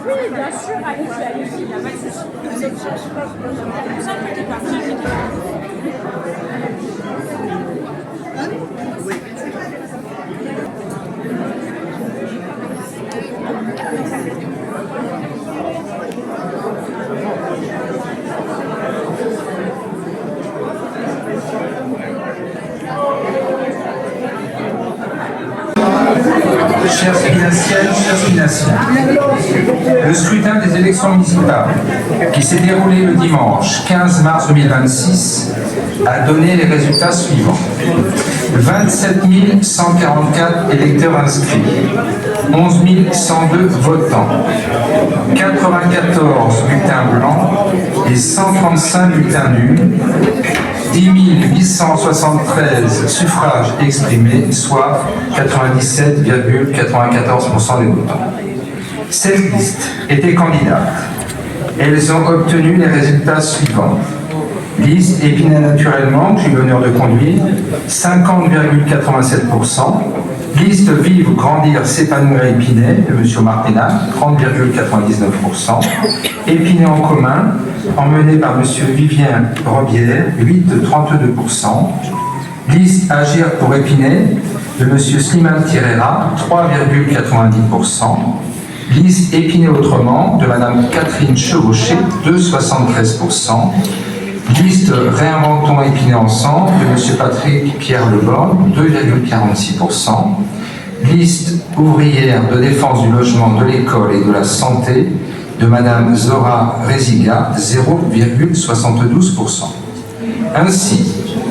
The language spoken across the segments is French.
Oui, bien sûr, allez-y, il n'y a pas de souci. Ne vous inquiétez pas, vous inquiétez pas. Chers Spinaciennes, chers Spinaciens, le scrutin des élections municipales qui s'est déroulé le dimanche 15 mars 2026 a donné les résultats suivants. 27 144 électeurs inscrits, 11 102 votants, 94 bulletins blancs et 135 bulletins nuls, 10 873 suffrages exprimés, soit 97,94% des votants. Cette liste était candidate. Elles ont obtenu les résultats suivants. Liste Épinay naturellement, que j'ai l'honneur de conduire, 50,87%. Liste Vive, Grandir, S'épanouir à Épinay, de M. Martinac, 30,99%. Épinay en commun, emmené par M. Vivien Robière, 8,32%. Liste Agir pour Épinay, de M. Slimane Tirera, 3,90%. Liste Épinay autrement, de Mme Catherine Chevauché, 2,73%. Liste Réinventons Épinay ensemble, de M. Patrick Pierre Leborgne, 2,46%. Liste ouvrière de défense du logement, de l'école et de la santé, de Mme Zora Reziga, 0,72%. Ainsi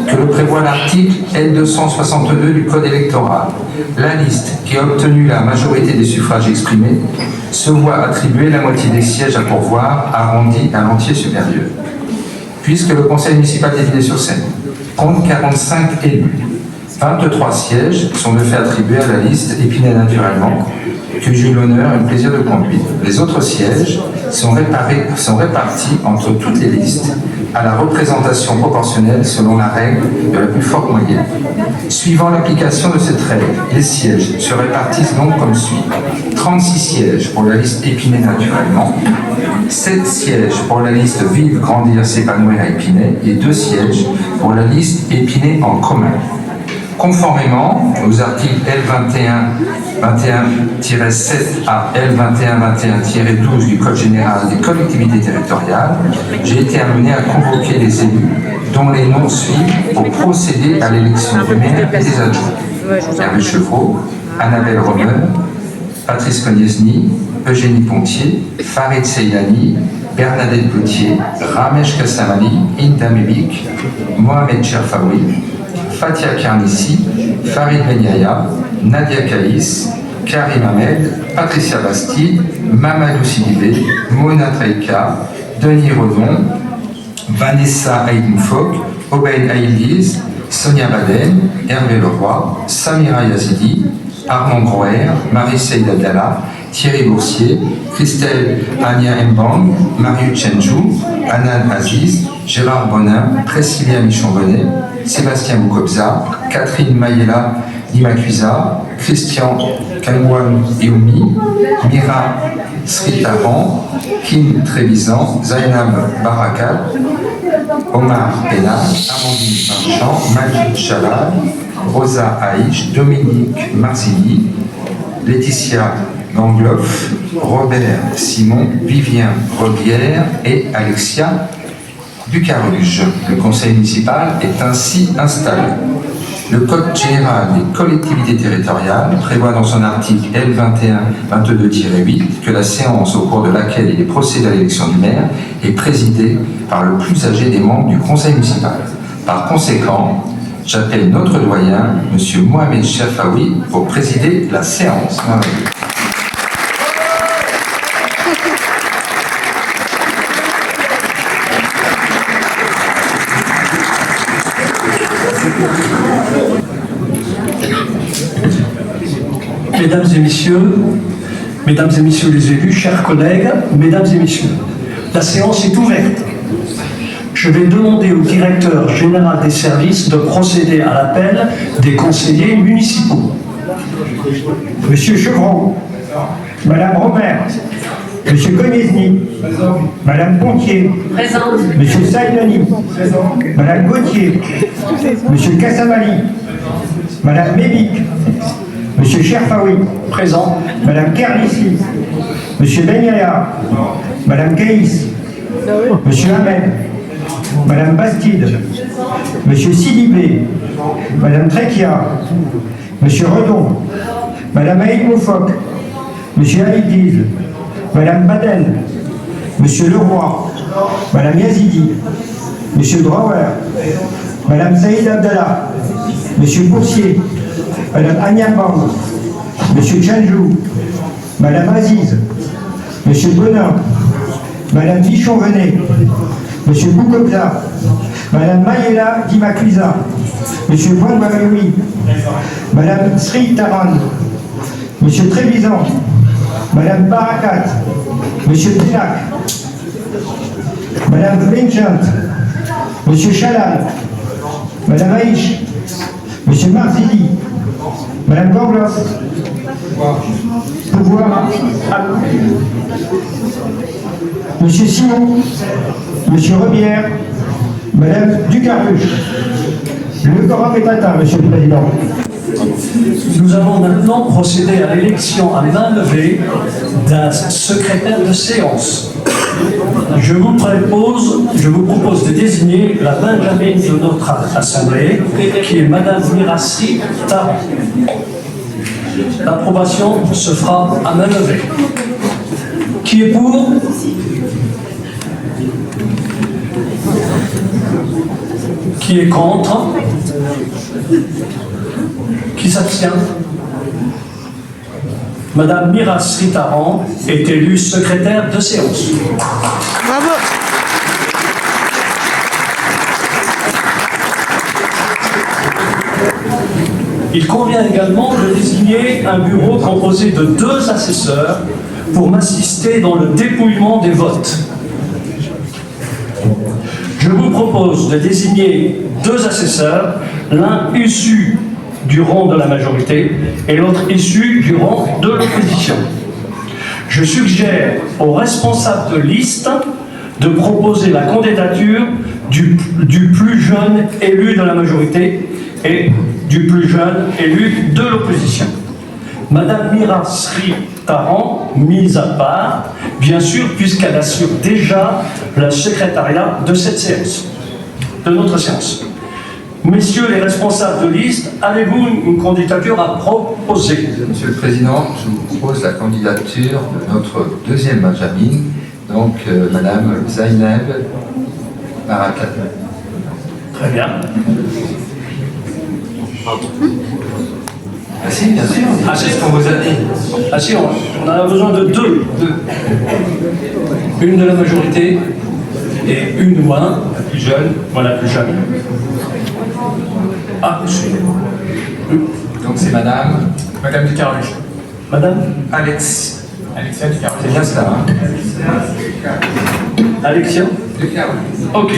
que le prévoit l'article L262 du Code électoral, la liste qui a obtenu la majorité des suffrages exprimés se voit attribuer la moitié des sièges à pourvoir arrondis à l'entier supérieur. Puisque le conseil municipal d'Épinay-sur-Seine compte 45 élus, 23 sièges sont de fait attribués à la liste Épinay naturellement, que j'ai eu l'honneur et le plaisir de conduire. Les autres sièges sont répartis entre toutes les listes à la représentation proportionnelle selon la règle de la plus forte moyenne. Suivant l'application de cette règle, les sièges se répartissent donc comme suit. 36 sièges pour la liste Épinay naturellement, 7 sièges pour la liste Vive, Grandir, S'épanouir à Épinay et 2 sièges pour la liste Épinay en commun. Conformément aux articles L21-21-7 à L21-21-12 du Code général des collectivités territoriales, j'ai été amené à convoquer les élus dont les noms suivent pour procéder à l'élection du maire et des adjoints. Hervé Chevreau, Annabelle Romer, Patrice Koniesny, Eugénie Pontier, Farid Seylani, Bernadette Gauthier, Ramesh Kassamali, Inda Mebik, Mohamed Cherfaoui, Fatia Karnissi, Farid Benyaya, Nadia Kaïs, Karim Ahmed, Patricia Bastide, Mamadou Sidibé, Mona Treika, Denis Redon, Vanessa Aïdmoufok, Obeid Aïliz, Sonia Baden, Hervé Leroy, Samira Yazidi, Armand Groer, Marie-Seyd Abdallah, Thierry Boursier, Christelle Ania Mbang, Marius Chenjou, Anan Aziz, Gérard Bonin, Priscilla Michon-Bonnet, Sébastien Boukobza, Catherine Mayela Dimacuisa, Christian Kangwan Ioumi, Mira Sritaran, Kim Trévisan, Zainab Barakat, Omar Pena, Amandine Marchand, Magid Chalal, Rosa Haïch, Dominique Marzilli, Laetitia Gangloff, Robert Simon, Vivien Robière et Alexia Bucaruge. Le conseil municipal est ainsi installé. Le Code général des collectivités territoriales prévoit dans son article L21-22-8 que la séance au cours de laquelle il est procédé à l'élection du maire est présidée par le plus âgé des membres du conseil municipal. Par conséquent, j'appelle notre doyen, M. Mohamed Cherfaoui, pour présider la séance. Mesdames et messieurs les élus, chers collègues, mesdames et messieurs, la séance est ouverte. Je vais demander au directeur général des services de procéder à l'appel des conseillers municipaux. Monsieur Chevron, Madame Romer, Monsieur Konezny, Madame Pontier, Monsieur Saïdani, Madame Gauthier, Monsieur Kassamali, Madame Mébic, Monsieur Cherfaoui, présent, Madame Kerlissi, Monsieur Benyaya, Madame Caïs, Monsieur Ahmed, Madame Bastide, Monsieur Sidibé, Madame Trekia, Monsieur Redon, Madame Aïd Moufok, Monsieur Haïdiz, Madame Baden, Monsieur Leroy, Madame Yazidi, Monsieur Drauer, Madame Saïd Abdallah, Monsieur Boursier, Madame Agnabang, Monsieur Tchanjou, Madame Aziz, Monsieur Bonin, Madame Vichon-Venet, Monsieur Boukobza, Madame Mayela Dimakliza, Monsieur Boinguaveloui, Madame Sri Taran, Monsieur Trévisan, Madame Barakat, Monsieur Ténac, Madame Benchant, Monsieur Chalal, Madame Aïch, Monsieur Marzili, Madame Gangloff, pouvoir Monsieur Simon, Monsieur Rebière, Madame Ducaruche. Le quorum est atteint, Monsieur le Président. Nous allons maintenant procéder à l'élection à main levée d'un secrétaire de séance. Je vous propose de désigner la Benjamine de notre Assemblée, qui est Madame Mirassi Taran. L'approbation se fera à main levée. Qui est pour? Qui est contre? Qui s'abstient? Madame Mirassi Taran est élue secrétaire de séance. Bravo. Il convient également de désigner un bureau composé de 2 assesseurs pour m'assister dans le dépouillement des votes. Je vous propose de désigner 2 assesseurs, l'un issu du rang de la majorité et l'autre issu du rang de l'opposition. Je suggère aux responsables de liste de proposer la candidature du plus jeune élu de la majorité et du plus jeune élu de l'opposition. Madame Mirassi Taran, mise à part, bien sûr, puisqu'elle assure déjà le secrétariat de cette séance, de notre séance. Messieurs les responsables de liste, avez-vous une candidature à proposer? Monsieur le Président, je vous propose la candidature de notre deuxième Benjamin, donc Madame Zainab Barakat. Très bien. Ah si, bien sûr, c'est ce qu'on vous a dit. Ah si, on a besoin de 2. Une de la majorité et une ou un, la plus jeune, voilà, la plus jeune. Ah, Donc c'est Madame Ducaruche. Madame Alexia Ducaruche. C'est bien ça, hein? Alexia Ducaruche. Ok.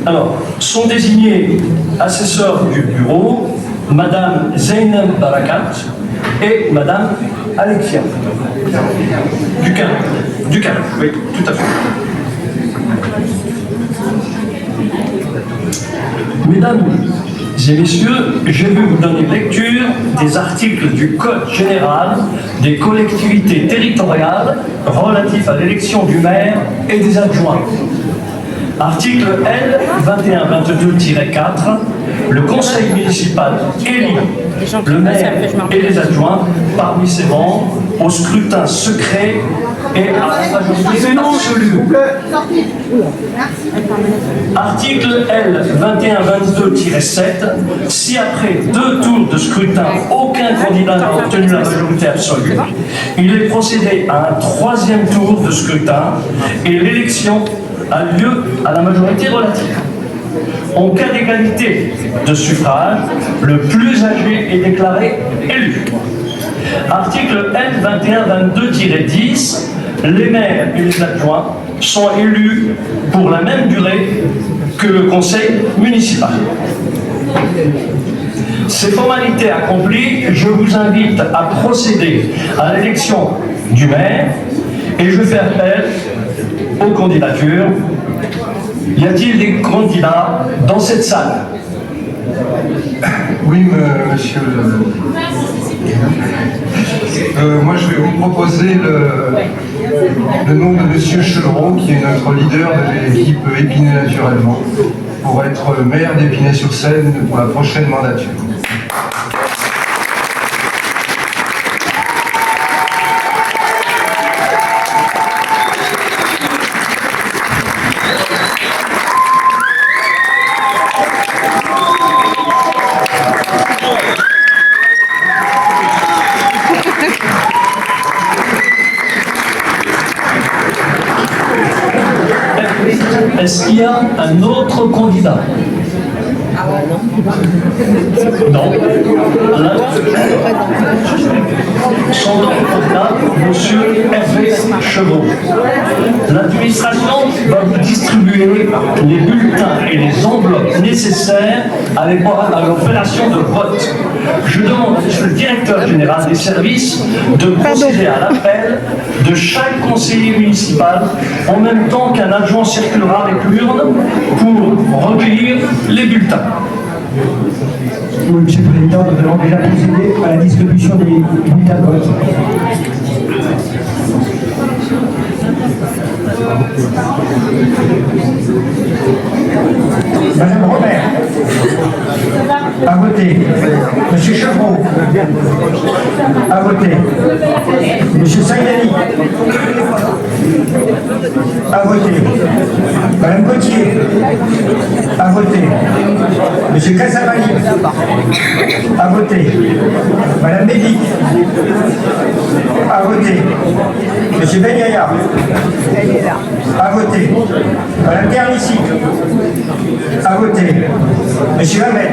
Alors, sont désignés assesseurs du bureau Madame Zainab Barakat et Madame Alexia Ducain, oui, tout à fait. Mesdames et messieurs, je vais vous donner lecture des articles du Code général des collectivités territoriales relatifs à l'élection du maire et des adjoints. Article L 2122-4, le conseil municipal élit le maire et les adjoints parmi ses membres au scrutin secret et à la majorité absolue. Article L 2122-7, si après 2 tours de scrutin, aucun candidat n'a obtenu la majorité absolue, il est procédé à un 3e tour de scrutin et l'élection a lieu à la majorité relative. En cas d'égalité de suffrage, le plus âgé est déclaré élu. Article L 2122-10, les maires et les adjoints sont élus pour la même durée que le conseil municipal. Ces formalités accomplies, je vous invite à procéder à l'élection du maire et je fais appel aux candidatures. Y a-t-il des candidats dans cette salle? Oui, monsieur moi, je vais vous proposer le nom de monsieur Chevreau, qui est notre leader de l'équipe Épinay Naturellement, pour être maire d'Épinay-sur-Seine pour la prochaine mandature. Est-ce qu'il y a un autre candidat? Non. Son autre candidat, monsieur Hervé Chevreau. L'administration va vous distribuer les bulletins et les enveloppes nécessaires à l'opération de vote. Je demande à monsieur le directeur général des services de procéder à l'appel de chaque conseiller municipal en même temps qu'un adjoint circulera avec l'urne pour recueillir les bulletins. Oui, Monsieur le Président, nous allons déjà procéder à la distribution des bulletins de vote. Madame Robert, à voter. Monsieur Chevreau, à voter. Monsieur Saïdani, à voter. Madame Gauthier, à voter. Monsieur Casamani, à voter. Madame Bédic, à voter. Monsieur Benyaya, à voter. Madame Ternissi, à voter. Monsieur Ahmed,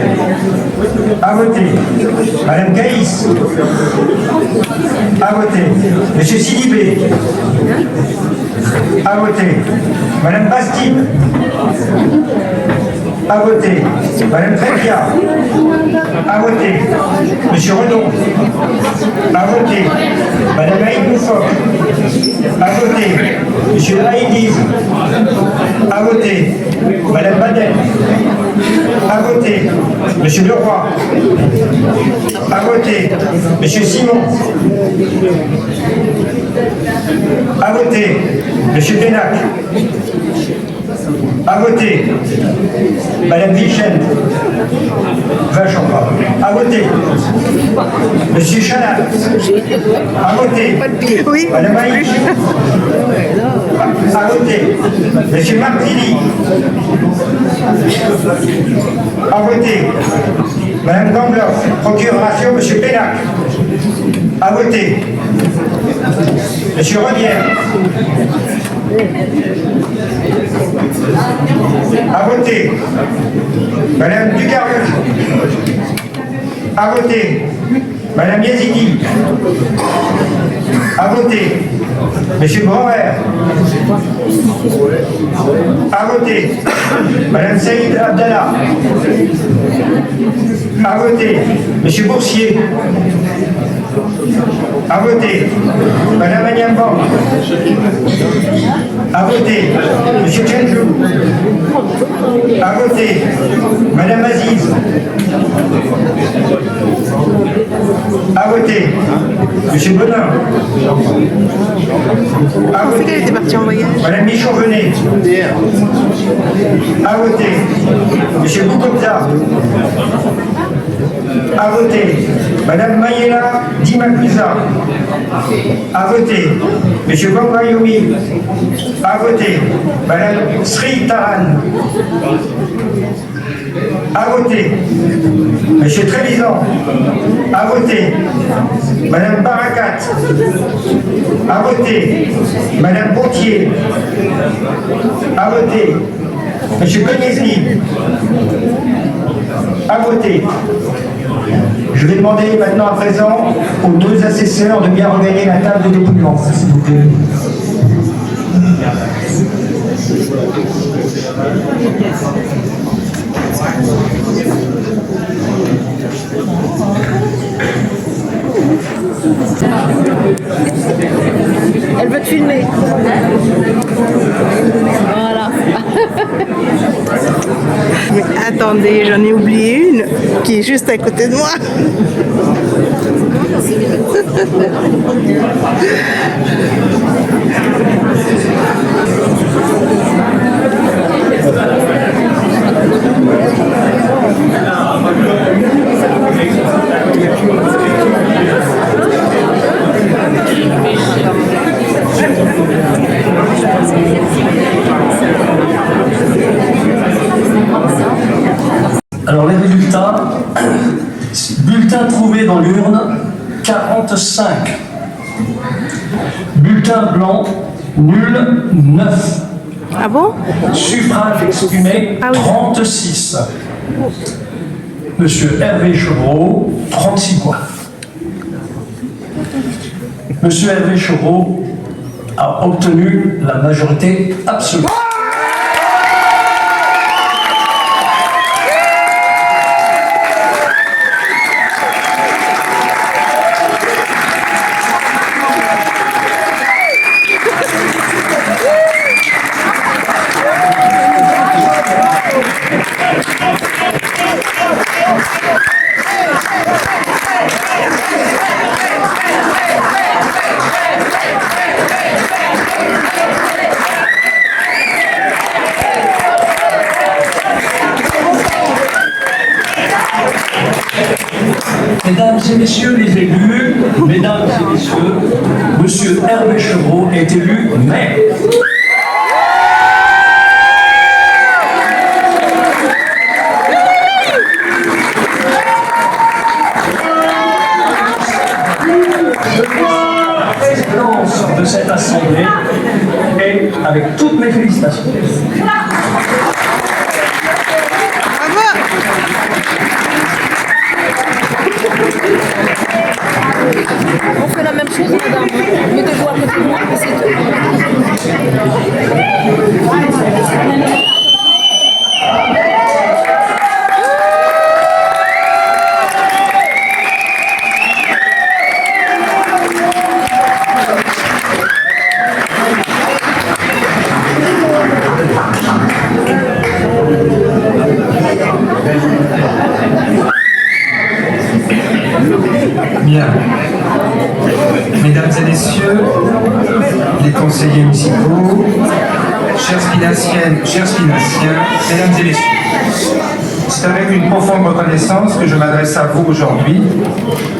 à voter. Madame Gaïs, à voter. Monsieur Sidibé, à voter. Madame Bastide, à voter. Madame Trépia, à voter. Monsieur Redon, à voter. Madame Aïd Moufok, à voter. Monsieur Haïdiz, à voter. Madame Badel, à voter. Monsieur Leroy, à voter. Monsieur Simon, à voter. Monsieur Benac, à voter. Madame Vichen, à voter. Monsieur Chanal, à voter. Madame Aïch, à voter. Monsieur Martini, à voter. Madame Gangloff, procuration, Monsieur Pénac, à voter. Monsieur Rodière, à voter. Madame Ducarus, à voter. Madame Yazidi, à voter. Monsieur Brouwer, à voter. Madame Saïd Abdallah, à voter. Monsieur Boursier, à voter. Madame Agnamban, à voter. Monsieur Tchenjou, à voter. Madame Aziz, à voter. Monsieur Bonin, à voter. Madame Michon-Venet, à voter. Monsieur Boukopta, à voter. Madame Mayela Dimakusa, à voter. Monsieur Bambayoumi, à voter. Madame Sri Taran, à voter. Monsieur Trévisan, à voter. Madame Barakat, à voter. Madame Pontier, à voter. Monsieur Cognesny, à voter. Je vais demander maintenant à présent aux deux assesseurs de bien regagner la table de dépouillement, s'il vous plaît. Attendez, j'en ai oublié une qui est juste à côté de moi. Alors les résultats, bulletin trouvé dans l'urne, 45. Bulletin blanc, nul, 9. Ah bon? Suffrage exprimé, Ah oui. 36. Monsieur Hervé Chevreau, 36 voix. Monsieur Hervé Chevreau a obtenu la majorité absolue. Mesdames et messieurs les élus, mesdames et messieurs, monsieur Hervé Chevreau est élu maire. La présidence de cette assemblée et avec toutes mes félicitations. On fait la même chose, madame. Mais de voir que moi, c'est Bien. Mesdames et messieurs, les conseillers municipaux, chères spinaciennes, chers spinaciens, mesdames et messieurs, c'est avec une profonde reconnaissance que je m'adresse à vous aujourd'hui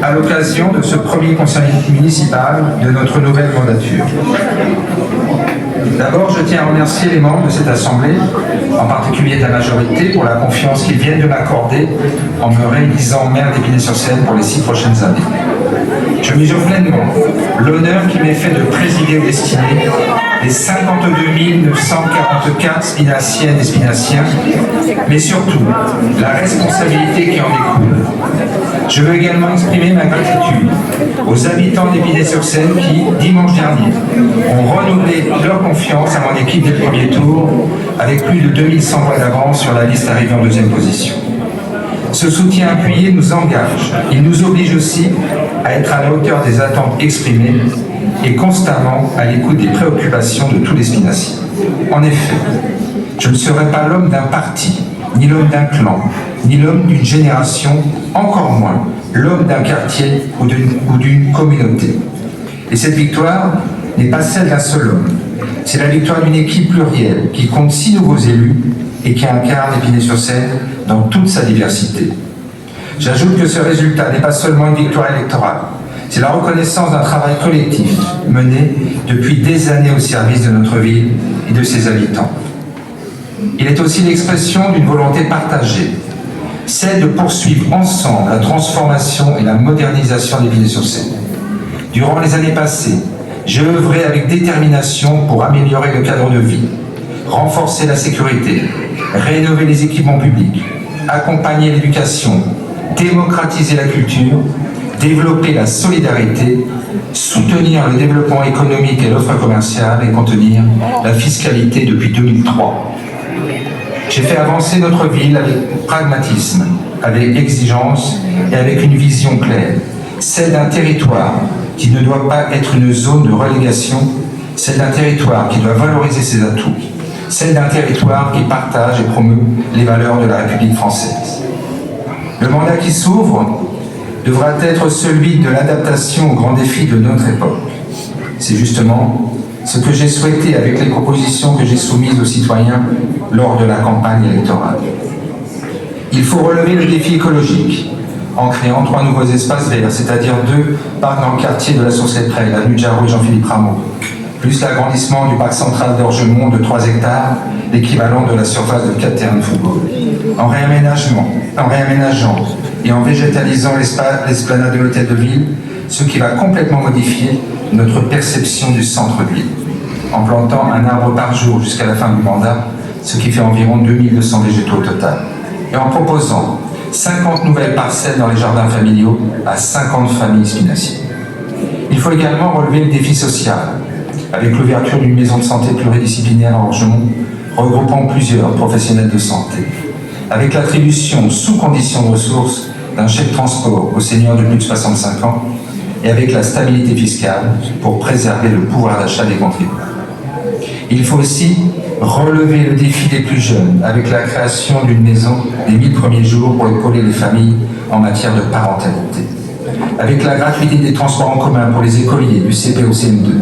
à l'occasion de ce premier conseil municipal de notre nouvelle mandature. D'abord, je tiens à remercier les membres de cette Assemblée, en particulier de la majorité, pour la confiance qu'ils viennent de m'accorder en me réélisant maire d'Épinay-sur-Seine pour les 6 prochaines années. Je mesure pleinement l'honneur qui m'est fait de présider aux destinées des 52 944 spinaciennes et spinaciens, mais surtout la responsabilité qui en découle. Je veux également exprimer ma gratitude aux habitants d'Épinay-sur-Seine qui, dimanche dernier, ont renouvelé leur confiance à mon équipe des premiers tours avec plus de 2100 voix d'avance sur la liste arrivée en 2e position. Ce soutien appuyé nous engage, il nous oblige aussi à être à la hauteur des attentes exprimées et constamment à l'écoute des préoccupations de tous les spinaciens. En effet, je ne serai pas l'homme d'un parti, ni l'homme d'un clan, ni l'homme d'une génération, encore moins l'homme d'un quartier ou d'une communauté. Et cette victoire n'est pas celle d'un seul homme. C'est la victoire d'une équipe plurielle qui compte 6 nouveaux élus et qui incarne Épinay-sur-Seine dans toute sa diversité. J'ajoute que ce résultat n'est pas seulement une victoire électorale, c'est la reconnaissance d'un travail collectif mené depuis des années au service de notre ville et de ses habitants. Il est aussi l'expression d'une volonté partagée, celle de poursuivre ensemble la transformation et la modernisation d'Épinay-sur-Seine. Durant les années passées, j'ai œuvré avec détermination pour améliorer le cadre de vie, renforcer la sécurité, rénover les équipements publics, accompagner l'éducation, démocratiser la culture, développer la solidarité, soutenir le développement économique et l'offre commerciale et contenir la fiscalité depuis 2003. J'ai fait avancer notre ville avec pragmatisme, avec exigence et avec une vision claire, celle d'un territoire qui ne doit pas être une zone de relégation, celle d'un territoire qui doit valoriser ses atouts, celle d'un territoire qui partage et promeut les valeurs de la République française. Le mandat qui s'ouvre devra être celui de l'adaptation aux grands défis de notre époque. C'est justement ce que j'ai souhaité avec les propositions que j'ai soumises aux citoyens lors de la campagne électorale. Il faut relever le défi écologique en créant 3 nouveaux espaces verts, c'est-à-dire 2 parcs dans le quartier de la Source-les-Prés, l'avenue de Jarreau et Jean-Philippe Rameau, plus l'agrandissement du parc central d'Orgemont de 3 hectares, l'équivalent de la surface de 4 terrains de football. En réaménageant et en végétalisant l'esplanade de l'hôtel de ville, ce qui va complètement modifier notre perception du centre-ville. En plantant un arbre par jour jusqu'à la fin du mandat, ce qui fait environ 2200 végétaux au total. Et en proposant 50 nouvelles parcelles dans les jardins familiaux à 50 familles spinaciers. Il faut également relever le défi social, avec l'ouverture d'une maison de santé pluridisciplinaire à Orgemont, regroupant plusieurs professionnels de santé, avec l'attribution, sous condition de ressources, d'un chèque transport aux seniors de plus de 65 ans, et avec la stabilité fiscale pour préserver le pouvoir d'achat des contribuables. Il faut aussi relever le défi des plus jeunes avec la création d'une maison des 1000 premiers jours pour épauler les familles en matière de parentalité. Avec la gratuité des transports en commun pour les écoliers du CP au CM2.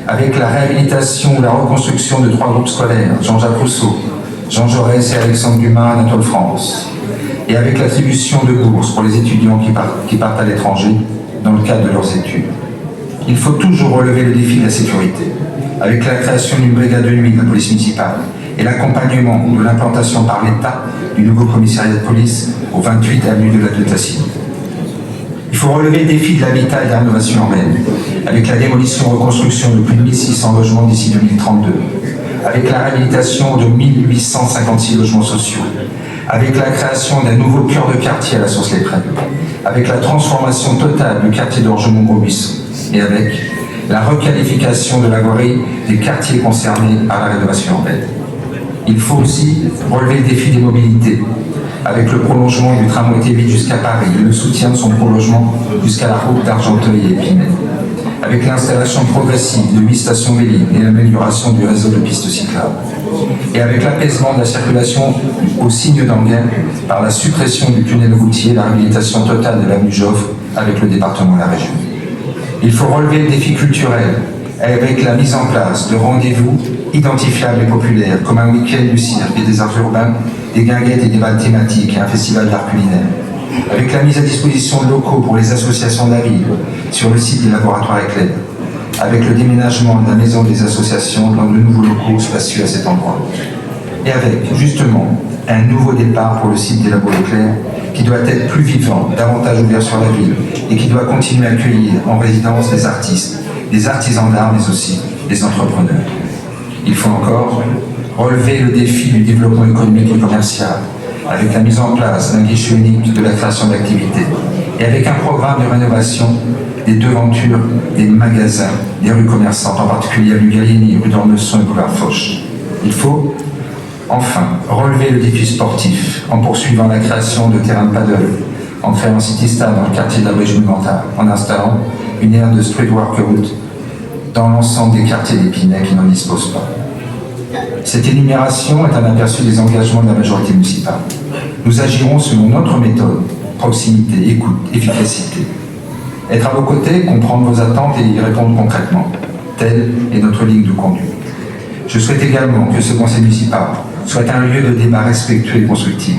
Avec la réhabilitation ou la reconstruction de 3 groupes scolaires, Jean-Jacques Rousseau, Jean Jaurès et Alexandre Dumas, Anatole France. Et avec l'attribution de bourses pour les étudiants qui partent à l'étranger dans le cadre de leurs études. Il faut toujours relever le défi de la sécurité, avec la création d'une brigade de nuit de la police municipale et l'accompagnement de l'implantation par l'État du nouveau commissariat de police au 28 avenue de la Deux-Tassines. Il faut relever le défi de l'habitat et de la rénovation urbaine, avec la démolition et reconstruction de plus de 1600 logements d'ici 2032, avec la réhabilitation de 1856 logements sociaux, avec la création d'un nouveau cœur de quartier à la Source-les-Prés, avec la transformation totale du quartier d'Orgemont-Gros-Buisson, et avec la requalification de la voirie des quartiers concernés par la rénovation urbaine. Il faut aussi relever le défi des mobilités, avec le prolongement du tramway T8 jusqu'à Paris et le soutien de son prolongement jusqu'à la route d'Argenteuil et Épinay, avec l'installation progressive de 8 stations vélides et l'amélioration du réseau de pistes cyclables, et avec l'apaisement de la circulation au signe d'Anguin par la suppression du tunnel routier et la réhabilitation totale de l'avenue Joffre avec le département et la région. Il faut relever le défi culturel avec la mise en place de rendez-vous identifiables et populaires comme un week-end du cirque et des arts urbains, des guinguettes et des balles thématiques et un festival d'art culinaire, avec la mise à disposition de locaux pour les associations de la ville sur le site des laboratoires Éclair, avec le déménagement de la maison des associations dans de nouveaux locaux spacieux à cet endroit, et avec justement un nouveau départ pour le site des labos Éclair qui doit être plus vivant, davantage ouvert sur la ville et qui doit continuer à accueillir en résidence des artistes, des artisans d'art, mais aussi des entrepreneurs. Il faut encore relever le défi du développement économique et commercial, avec la mise en place d'un guichet unique de la création d'activités, et avec un programme de rénovation des devantures des magasins, des rues commerçantes, en particulier avenue Gallieni, rue d'Ormesson et boulevard Foch. Il faut enfin relever le défi sportif en poursuivant la création de terrains de paddle, en créant un city-stade dans le quartier de la Brèche monumentale, en installant une aire de street workout dans l'ensemble des quartiers d'Épinay qui n'en disposent pas. Cette énumération est un aperçu des engagements de la majorité municipale. Nous agirons selon notre méthode, proximité, écoute, efficacité. Être à vos côtés, comprendre vos attentes et y répondre concrètement. Telle est notre ligne de conduite. Je souhaite également que ce conseil municipal soit un lieu de débat respectueux et constructif.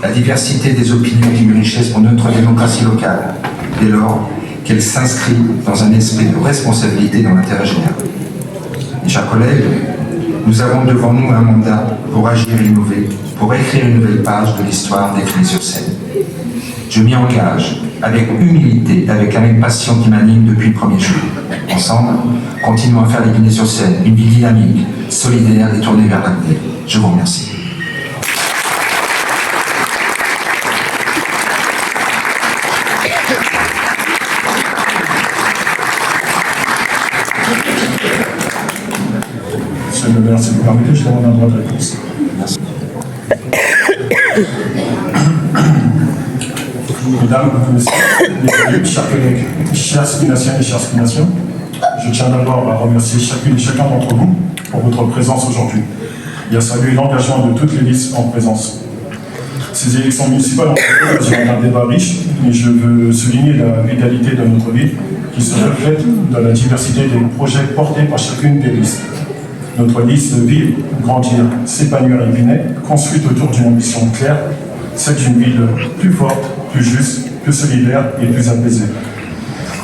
La diversité des opinions est une richesse pour notre démocratie locale, dès lors qu'elle s'inscrit dans un esprit de responsabilité dans l'intérêt général. Mes chers collègues, nous avons devant nous un mandat pour agir et innover, pour écrire une nouvelle page de l'histoire d'Épinay sur Seine. Je m'y engage avec humilité, avec la même passion qui m'anime depuis le premier jour. Ensemble, continuons à faire d'Épinay sur Seine une ville dynamique, solidaire et tournée vers l'avenir. Je vous remercie. Monsieur le maire, si vous permettez, je demande un droit de réponse. Merci. Mesdames, messieurs, chers collègues, chers spinaciens et chères spinations, je tiens d'abord à remercier chacune et chacun d'entre vous pour votre présence aujourd'hui. et à saluer l'engagement de toutes les listes en présence. Ces élections municipales ont été l'occasion d'un débat riche, et je veux souligner la vitalité de notre ville qui se reflète dans la diversité des projets portés par chacune des listes. Notre liste Vivre, Grandir, S'épanouir à Épinay, construite autour d'une ambition claire, celle d'une ville plus forte, plus juste, plus solidaire et plus apaisée.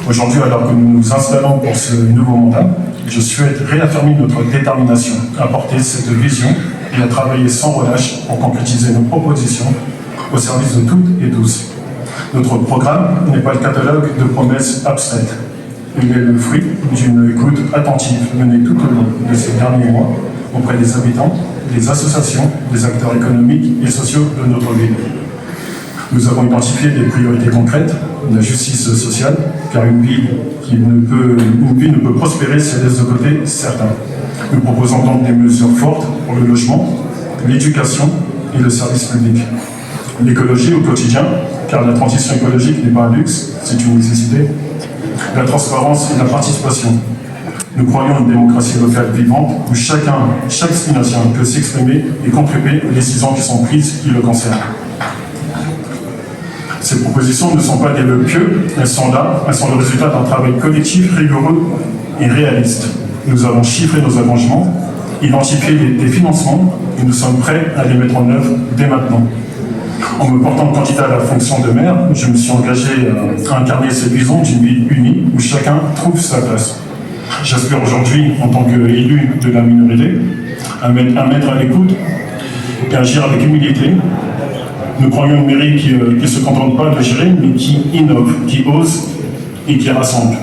Aujourd'hui, alors que nous nous installons pour ce nouveau mandat, je souhaite réaffirmer notre détermination à porter cette vision et à travailler sans relâche pour concrétiser nos propositions au service de toutes et tous. Notre programme n'est pas le catalogue de promesses abstraites. Il est le fruit d'une écoute attentive menée tout au long de ces derniers mois auprès des habitants, des associations, des acteurs économiques et sociaux de notre ville. Nous avons identifié des priorités concrètes, la justice sociale, car une ville ne peut prospérer si elle laisse de côté certains. Nous proposons donc des mesures fortes pour le logement, l'éducation et le service public. L'écologie au quotidien, car la transition écologique n'est pas un luxe, c'est une nécessité. La transparence et la participation. Nous croyons en une démocratie locale vivante où chaque citoyen peut s'exprimer et contribuer aux décisions qui sont prises qui le concernent. Ces propositions ne sont pas des vœux pieux, elles sont là, elles sont le résultat d'un travail collectif, rigoureux et réaliste. Nous avons chiffré nos engagements, identifié des financements et nous sommes prêts à les mettre en œuvre dès maintenant. En me portant candidat à la fonction de maire, je me suis engagé à incarner cette vision d'une ville unie où chacun trouve sa place. J'aspire aujourd'hui, en tant qu'élu de la minorité, à mettre à l'écoute et agir avec humilité. Nous croyons une mairie qui ne se contente pas de gérer, mais qui innove, qui ose et qui rassemble.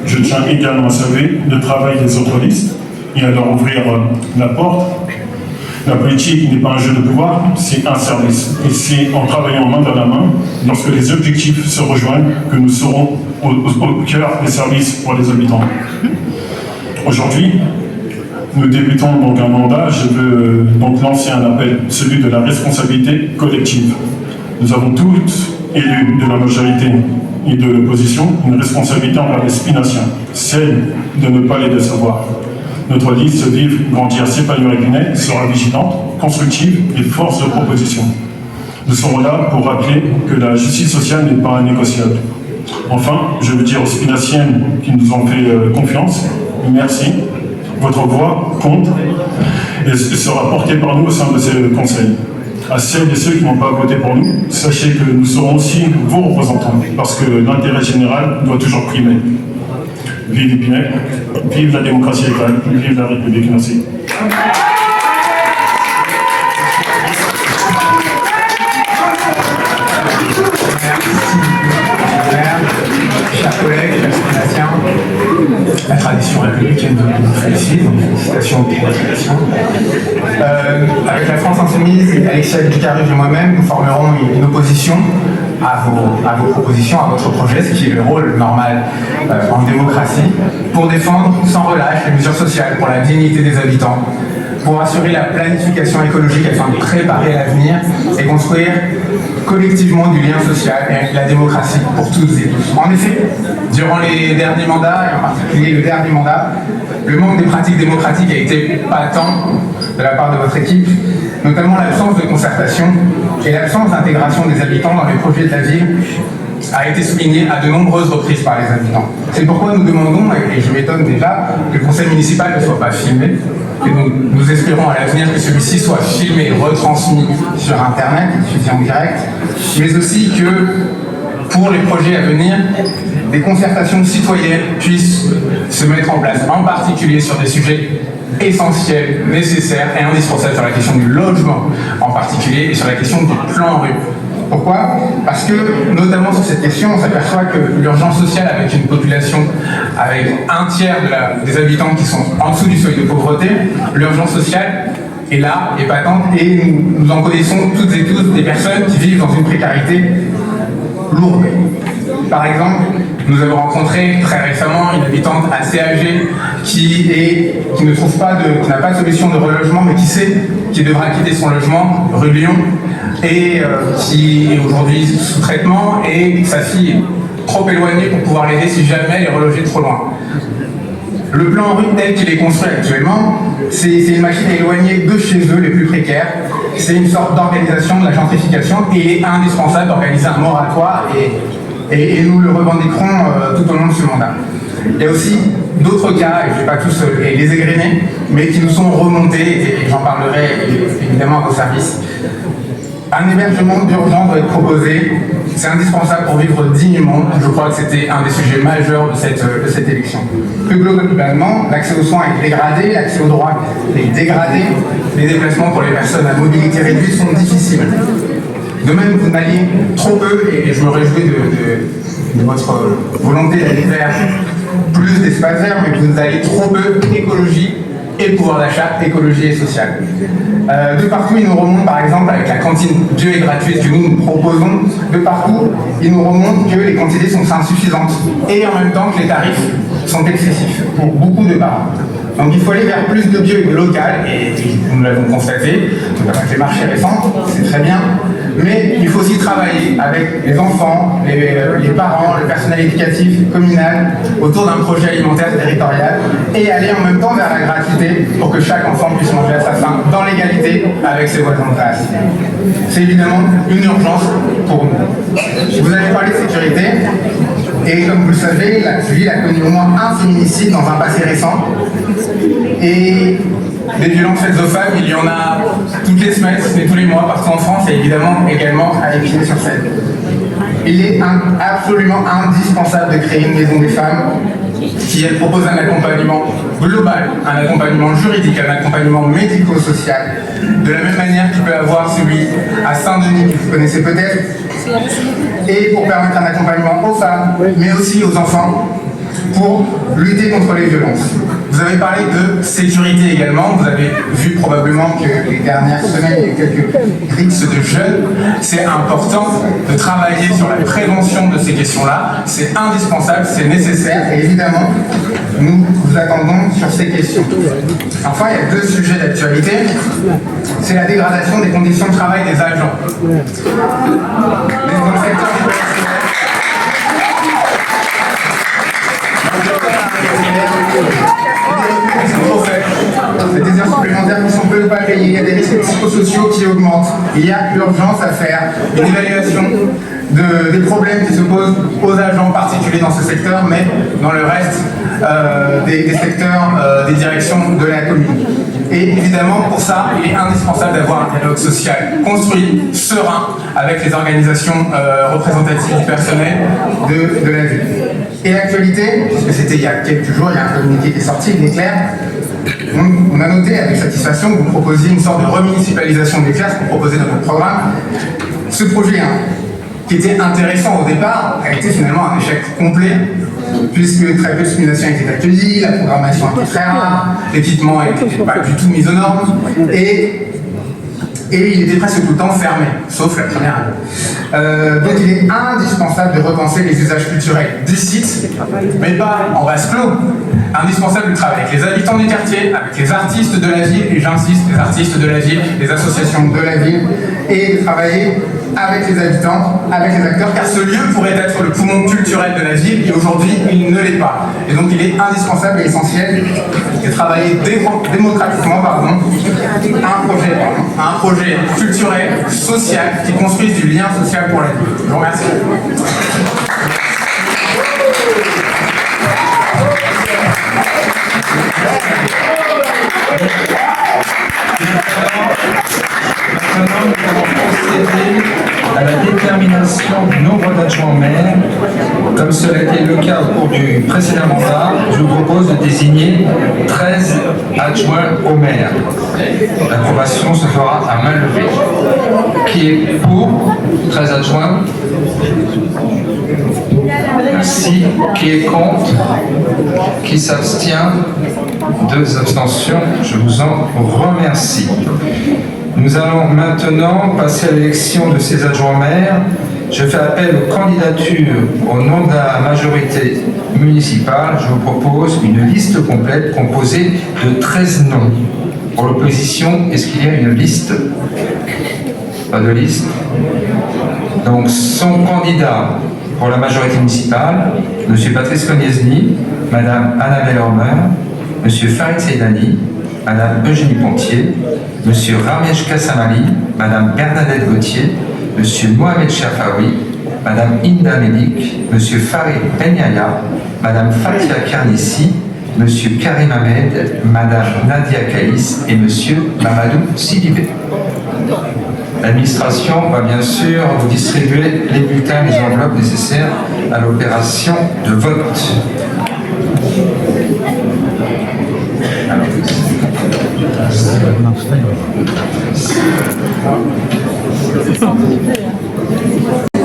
Je tiens également à saluer le travail des autres listes et à leur ouvrir la porte. La politique n'est pas un jeu de pouvoir, c'est un service. Et c'est en travaillant main dans la main, lorsque les objectifs se rejoignent, que nous serons au cœur des services pour les habitants. Aujourd'hui, nous débutons donc un mandat. Je veux donc lancer un appel, celui de la responsabilité collective. Nous avons tous, élus de la majorité et de l'opposition, une responsabilité envers les Spinaciens, celle de ne pas les décevoir. Notre liste Vivre, Grandir, S'épanouir à Épinay sera vigilante, constructive et force de proposition. Nous serons là pour rappeler que la justice sociale n'est pas négociable. Enfin, je veux dire aux Spinaciennes qui nous ont fait confiance, merci. Votre voix compte et sera portée par nous au sein de ces conseils. À celles et ceux qui n'ont pas voté pour nous, sachez que nous serons aussi vos représentants, parce que l'intérêt général doit toujours primer. Vive Épinay, vive la démocratie locale, vive la République, merci. Chers collègues, chers Spinaciens, la tradition républicaine nous félicite, donc félicitations pour votre élection. Avec la France Insoumise, Alexia Ducarus et moi-même, nous formerons une opposition à vos propositions, à votre projet, ce qui est le rôle normal en démocratie, pour défendre sans relâche les mesures sociales pour la dignité des habitants, pour assurer la planification écologique afin de préparer l'avenir et construire collectivement du lien social et la démocratie pour toutes et tous. En effet, durant les derniers mandats, et en particulier le dernier mandat, le manque des pratiques démocratiques a été patent de la part de votre équipe, notamment l'absence de concertation et l'absence d'intégration des habitants dans les projets de la ville a été souligné à de nombreuses reprises par les habitants. C'est pourquoi nous demandons, et je m'étonne déjà, que le conseil municipal ne soit pas filmé, et nous espérons à l'avenir que celui-ci soit filmé, retransmis sur Internet, diffusé en direct, mais aussi que pour les projets à venir, des concertations citoyennes puissent se mettre en place, en particulier sur des sujets essentiels, nécessaires et indispensables sur la question du logement en particulier et sur la question du plan rue. Pourquoi? Parce que, notamment sur cette question, on s'aperçoit que l'urgence sociale avec une population avec un tiers des habitants qui sont en dessous du seuil de pauvreté, l'urgence sociale est là, est patente, et nous en connaissons toutes et tous des personnes qui vivent dans une précarité lourde. Par exemple, nous avons rencontré très récemment une habitante assez âgée qui n'a pas de solution de relogement, mais qui devra quitter son logement rue Lyon et qui est aujourd'hui sous traitement, et sa fille est trop éloignée pour pouvoir l'aider si jamais elle est relogée trop loin. Le plan rue tel qu'il est construit actuellement, c'est une machine éloignée de chez eux les plus précaires. C'est une sorte d'organisation de la gentrification et il est indispensable d'organiser un moratoire et nous le revendiquerons tout au long de ce mandat. Il y a aussi d'autres cas, et je ne vais pas tous les égrener, mais qui nous sont remontés, et j'en parlerai évidemment à vos services. Un hébergement d'urgence doit être proposé, c'est indispensable pour vivre dignement. Je crois que c'était un des sujets majeurs de cette élection. Plus globalement, l'accès aux soins est dégradé, l'accès aux droits est dégradé, les déplacements pour les personnes à mobilité réduite sont difficiles. De même, vous n'alliez trop peu, et je me réjouis de votre volonté d'aller vers plus d'espace vert, mais vous allez trop peu écologie et pouvoir d'achat, écologie et sociale. De partout, il nous remonte, par exemple, avec la cantine bio et gratuite que nous proposons, de partout, il nous remonte que les quantités sont insuffisantes et en même temps que les tarifs sont excessifs pour beaucoup de parents. Donc il faut aller vers plus de bio et de local, et nous l'avons constaté, notamment avec les marchés récents, c'est très bien, mais il faut aussi travailler avec les enfants, les parents, le personnel éducatif communal, autour d'un projet alimentaire territorial, et aller en même temps vers la gratuité pour que chaque enfant puisse manger à sa faim, dans l'égalité avec ses voisins de classe. C'est évidemment une urgence pour nous. Vous avez parlé de sécurité, et comme vous le savez, la ville a connu au moins un féminicide dans un passé récent. Et des violences faites aux femmes, il y en a toutes les semaines, si ce n'est tous les mois, partout en France, et évidemment également à Épinay-sur-Seine. Il est absolument indispensable de créer une maison des femmes qui, elle, propose un accompagnement global, un accompagnement juridique, un accompagnement médico-social, de la même manière qu'il peut avoir celui à Saint-Denis, que vous connaissez peut-être, et pour permettre un accompagnement aux femmes, mais aussi aux enfants, pour lutter contre les violences. Vous avez parlé de sécurité également, vous avez vu probablement que les dernières semaines, il y a eu quelques rixes de jeunes. C'est important de travailler sur la prévention de ces questions-là, c'est indispensable, c'est nécessaire, et évidemment, nous vous attendons sur ces questions. Enfin, il y a deux sujets d'actualité, c'est la dégradation des conditions de travail des agents. Dans le secteur du personnel, c'est des heures supplémentaires qui sont peu ou pas payées, il y a des risques psychosociaux qui augmentent, il y a urgence à faire une évaluation des problèmes qui se posent aux agents particuliers dans ce secteur, mais dans le reste des secteurs des directions de la commune. Et évidemment, pour ça, il est indispensable d'avoir un dialogue social construit, serein, avec les organisations représentatives du personnel de la ville. Et l'actualité, puisque c'était il y a quelques jours, il y a un communiqué qui est sorti, il est clair. On a noté avec satisfaction que vous proposiez une sorte de remunicipalisation des classes pour proposer notre programme. Ce projet, qui était intéressant au départ, a été finalement un échec complet, puisque très peu de simulations étaient accueillies, la programmation était très rare, l'équipement n'était pas du tout mis aux normes, et il était presque tout le temps fermé, sauf la première année. Donc il est indispensable de repenser les usages culturels du site, mais pas en vase clos. Indispensable de travailler avec les habitants du quartier, avec les artistes de la ville, et j'insiste, les artistes de la ville, les associations de la ville, et de travailler avec les habitants, avec les acteurs, car ce lieu pourrait être le poumon culturel de la ville, et aujourd'hui, il ne l'est pas. Et donc, il est indispensable et essentiel de travailler démocratiquement un projet culturel, social, qui construise du lien social pour la ville. Je vous remercie. Maintenant, nous allons procéder à la détermination du nombre d'adjoints au maire. Comme cela a été le cas au cours du précédent mandat, je vous propose de désigner 13 adjoints au maire. L'approbation se fera à main levée. Qui est pour 13 adjoints? Merci. Qui est contre? Qui s'abstient? 2 abstentions. Je vous en remercie. Nous allons maintenant passer à l'élection de ces adjoints maires. Je fais appel aux candidatures au nom de la majorité municipale. Je vous propose une liste complète composée de 13 noms. Pour l'opposition, est-ce qu'il y a une liste? Pas de liste. Donc, son candidat pour la majorité municipale, M. Patrice Cognesny, Mme Annabelle Hormer, M. Farid Seydani, Mme Eugénie Pontier, M. Ramesh Kassamali, Mme Bernadette Gauthier, M. Mohamed Chafaoui, Mme Inda Medik, M. Farid Benyaya, Mme Fatia Karnissi, M. Karim Ahmed, Mme Nadia Kaïs et M. Mamadou Sidibé. L'administration va bien sûr vous distribuer les bulletins et les enveloppes nécessaires à l'opération de vote.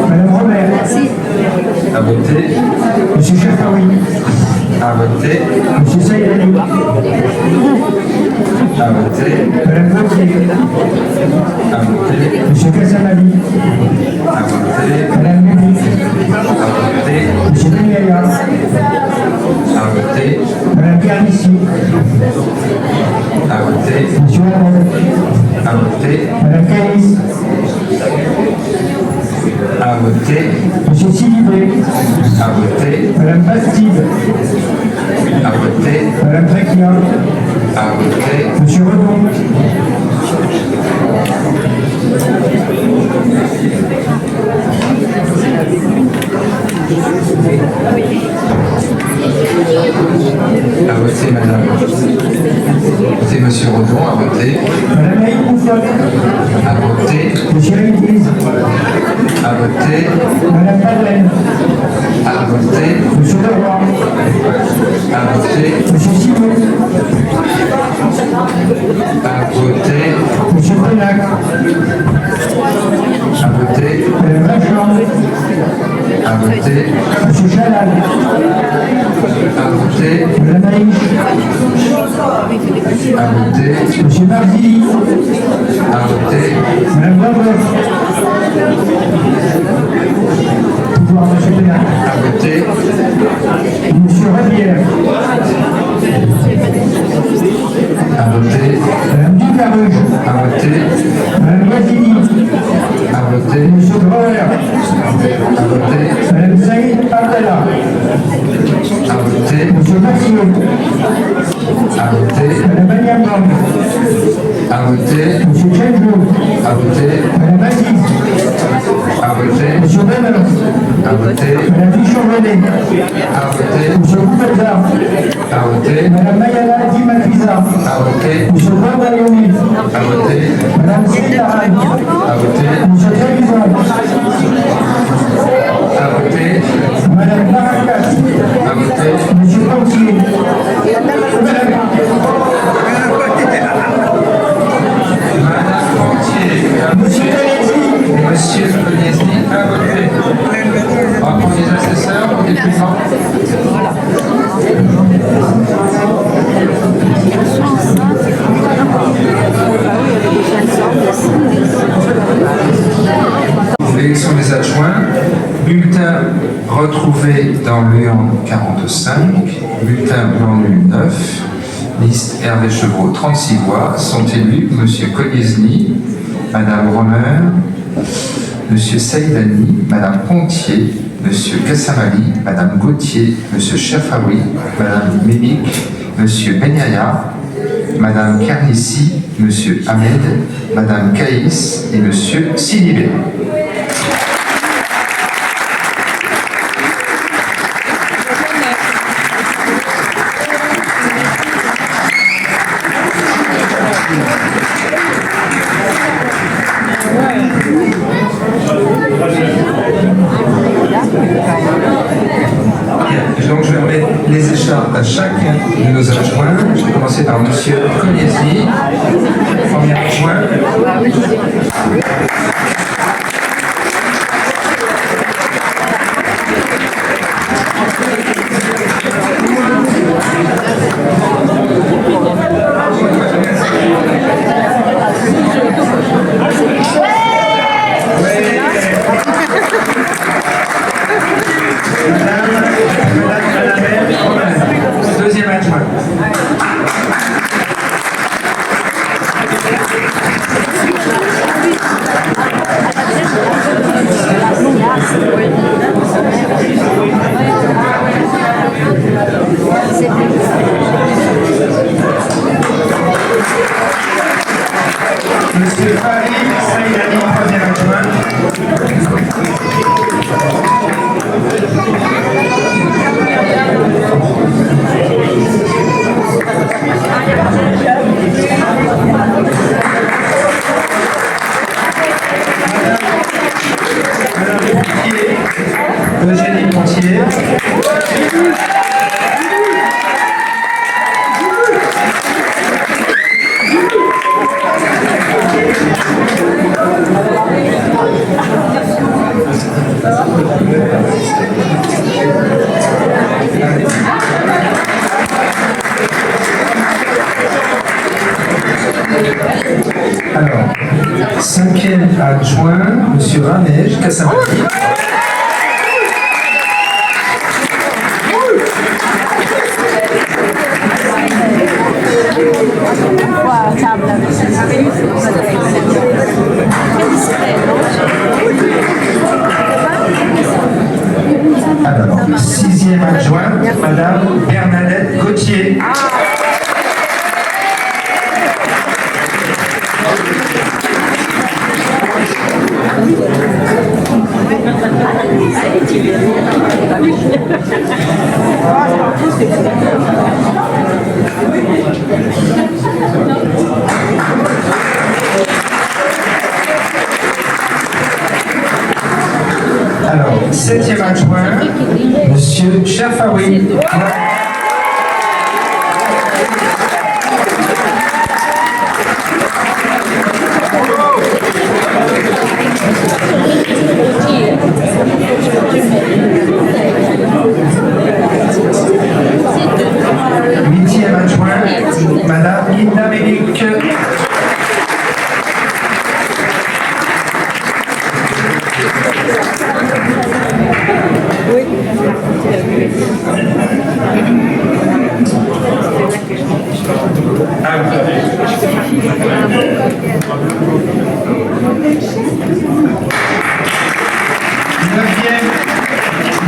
Madame Robert. À voter. Monsieur Chafaoui. À voter. Monsieur Saïdani. À voter. Madame Gauthier. À voter. Monsieur Kassamali. À voter. Madame Médic. À voter. Monsieur Benyaya. À voter. Madame Karnissi. À voter. Monsieur Ahmed. À voter. Madame Kaïs. À voter. Monsieur Sidibé. À voter. Madame Bastide. À voter. Madame Tréquia. À voter. Monsieur Redon. À voter, madame. Votez, monsieur Redon. À voter. Madame Naïd Moufok. À voter. Monsieur Aïdiz. À voter. Madame Madeleine. À voter. Monsieur Leroy. À voter. Monsieur Simon. À voter. Monsieur Prénac. À voter. Madame Vachon. À voter. Monsieur Chalal. À voter. Madame Aïch. À voter. Monsieur Barzili. À voter. Madame Lambert. Pouvoir, Monsieur Prénac. À voter. Monsieur Rabière. À voter. Madame Ducaruge. À voter. Madame Guazini. À voter. Monsieur Groer. À voter. Madame Saïd Abdallah. À voter. Monsieur Maxiot. À voter. Madame Banyamang. À voter. Monsieur Chenjo. À voter. Madame Aziz. À voter. Monsieur Benos. À voter. Madame Fichon-René. À voter. Monsieur Boubelzar. À voter. Madame Mayala Dimafiza. À voter. Monsieur Bandayoumi. À voter. Madame Zédaran. À voter. Monsieur Trévison. À voter. Madame Barakat. À voter. Monsieur Pontier. Madame Pontier. Monsieur Telesi. Et monsieur Cognesny. À voter. On va prendre les assesseurs pour des présents. L'élection des adjoints, bulletin retrouvé dans l'urne 45, bulletin blanc nul 9, liste Hervé Chevreau 36 voix, sont élus M. Cognesny, Mme Romer, M. Saïdani, Mme Pontier, M. Kassamali, Mme Gauthier, M. Chafaoui, Mme Médic, M. Benyaya, Mme Karnissi, M. Ahmed, Mme Kaïs et M. Sidibé. Donc je vais remettre les écharpes à chacun de nos adjoints. Je vais commencer par M. Cognesny, premier adjoint. Deuxième adjoint. Martinez jusqu'à Saint-Denis. Alors, 6e adjointe, Madame Bernadette Gauthier. Alors, 7e adjoint, Monsieur Chafaoui. Huitième adjoint, Madame Linda Mélic.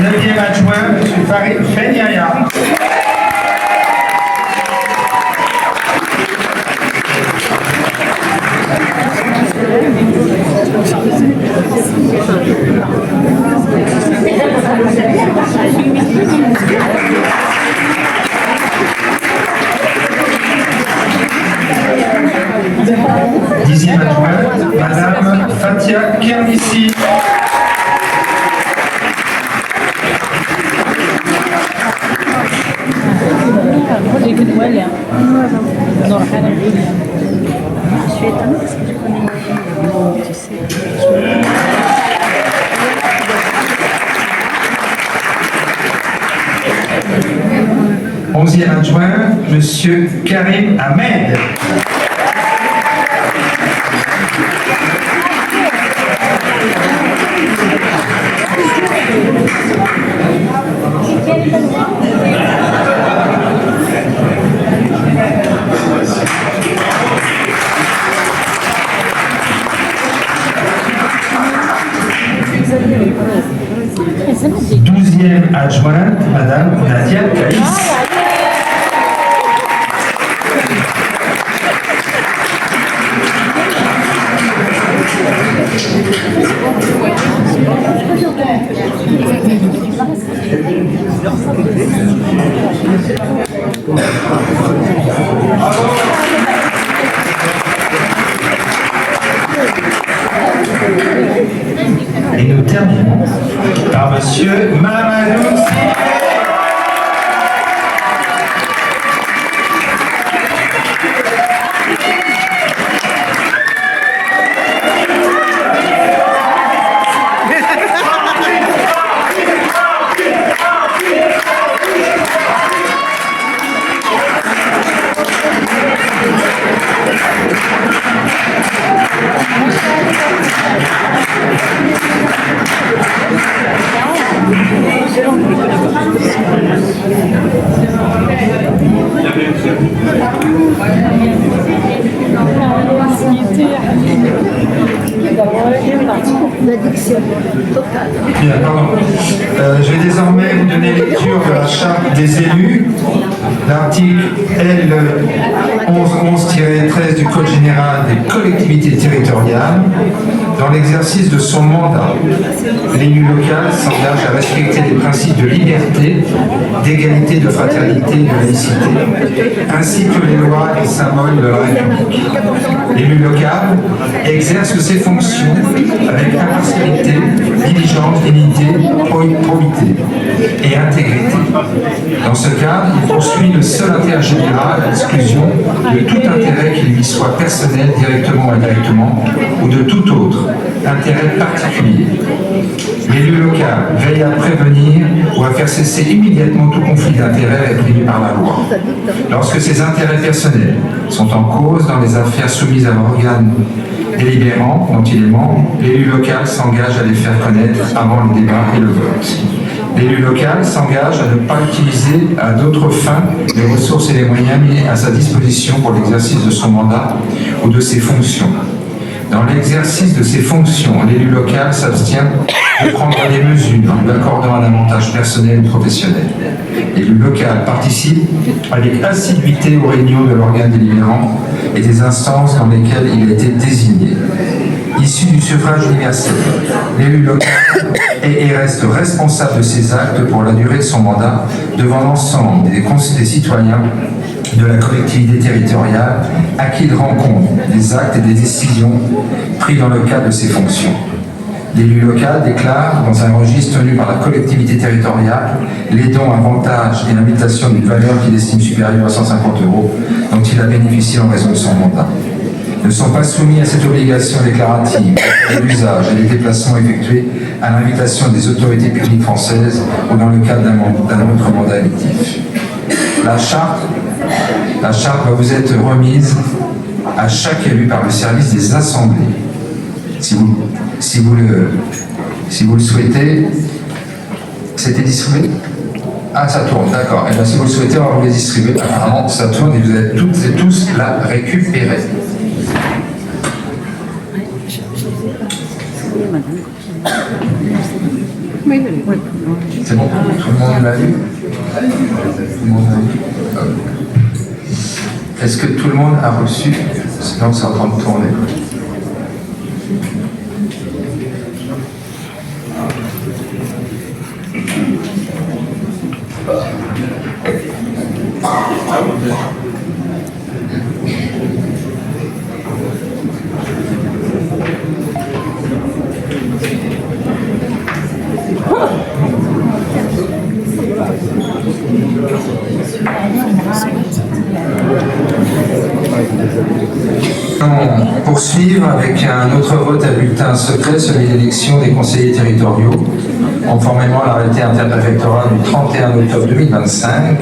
Neuvième adjoint, M. Farid Fenyaya. Dixième adjoint, Madame Fatia Kermissi. Onzième adjoint, Monsieur Karim Ahmed. Douzième adjointe, Madame Nadia Caïs. Et nous terminons par Monsieur Mamadou. Bien, pardon. Je vais désormais vous donner lecture de la charte des élus, l'article L 1111-13 du Code général des collectivités territoriales. Dans l'exercice de son mandat, l'élu local s'engage à respecter les principes de liberté, d'égalité, de fraternité et de laïcité, ainsi que les lois et symboles de la République. L'élu local exerce ses fonctions avec impartialité, diligence, dignité, probité et intégrité. Dans ce cadre, il poursuit le seul intérêt général à l'exclusion de tout intérêt qui lui soit personnel, directement ou indirectement, ou de tout autre intérêt particulier. L'élu local veille à prévenir ou à faire cesser immédiatement tout conflit d'intérêts réprimé par la loi. Lorsque ses intérêts personnels sont en cause dans les affaires soumises à l'organe délibérants dont il est membre, l'élu local s'engage à les faire connaître avant le débat et le vote. L'élu local s'engage à ne pas utiliser à d'autres fins les ressources et les moyens mis à sa disposition pour l'exercice de son mandat ou de ses fonctions. Dans l'exercice de ses fonctions, l'élu local s'abstient de prendre des mesures en lui accordant un avantage personnel ou professionnel. L'élu local participe avec assiduité aux réunions de l'organe délibérant et des instances dans lesquelles il a été désigné. Issu du suffrage universel, l'élu local est et reste responsable de ses actes pour la durée de son mandat devant l'ensemble des citoyens de la collectivité territoriale à qui il rend compte des actes et des décisions pris dans le cadre de ses fonctions. L'élu local déclare dans un registre tenu par la collectivité territoriale les dons, avantages et invitations d'une valeur qu'il estime supérieure à 150 € dont il a bénéficié en raison de son mandat. Ne sont pas soumis à cette obligation déclarative l'usage et les déplacements effectués à l'invitation des autorités publiques françaises ou dans le cadre d'un autre mandat électif. La charte va vous être remise à chaque élu par le service des assemblées. Si vous le souhaitez, c'était distribué? Ah, ça tourne, d'accord. Et bien, si vous le souhaitez, on va vous les distribuer. Apparemment, ça tourne et vous allez toutes et tous la récupérer. C'est bon? Tout le monde l'a vu? Tout le monde l'a vu? Est-ce que tout le monde a reçu? Sinon, c'est en train de tourner. Poursuivre avec un autre vote à bulletin secret, celui d'élection des conseillers territoriaux, conformément à l'arrêté interpréfectoral du 31 octobre 2025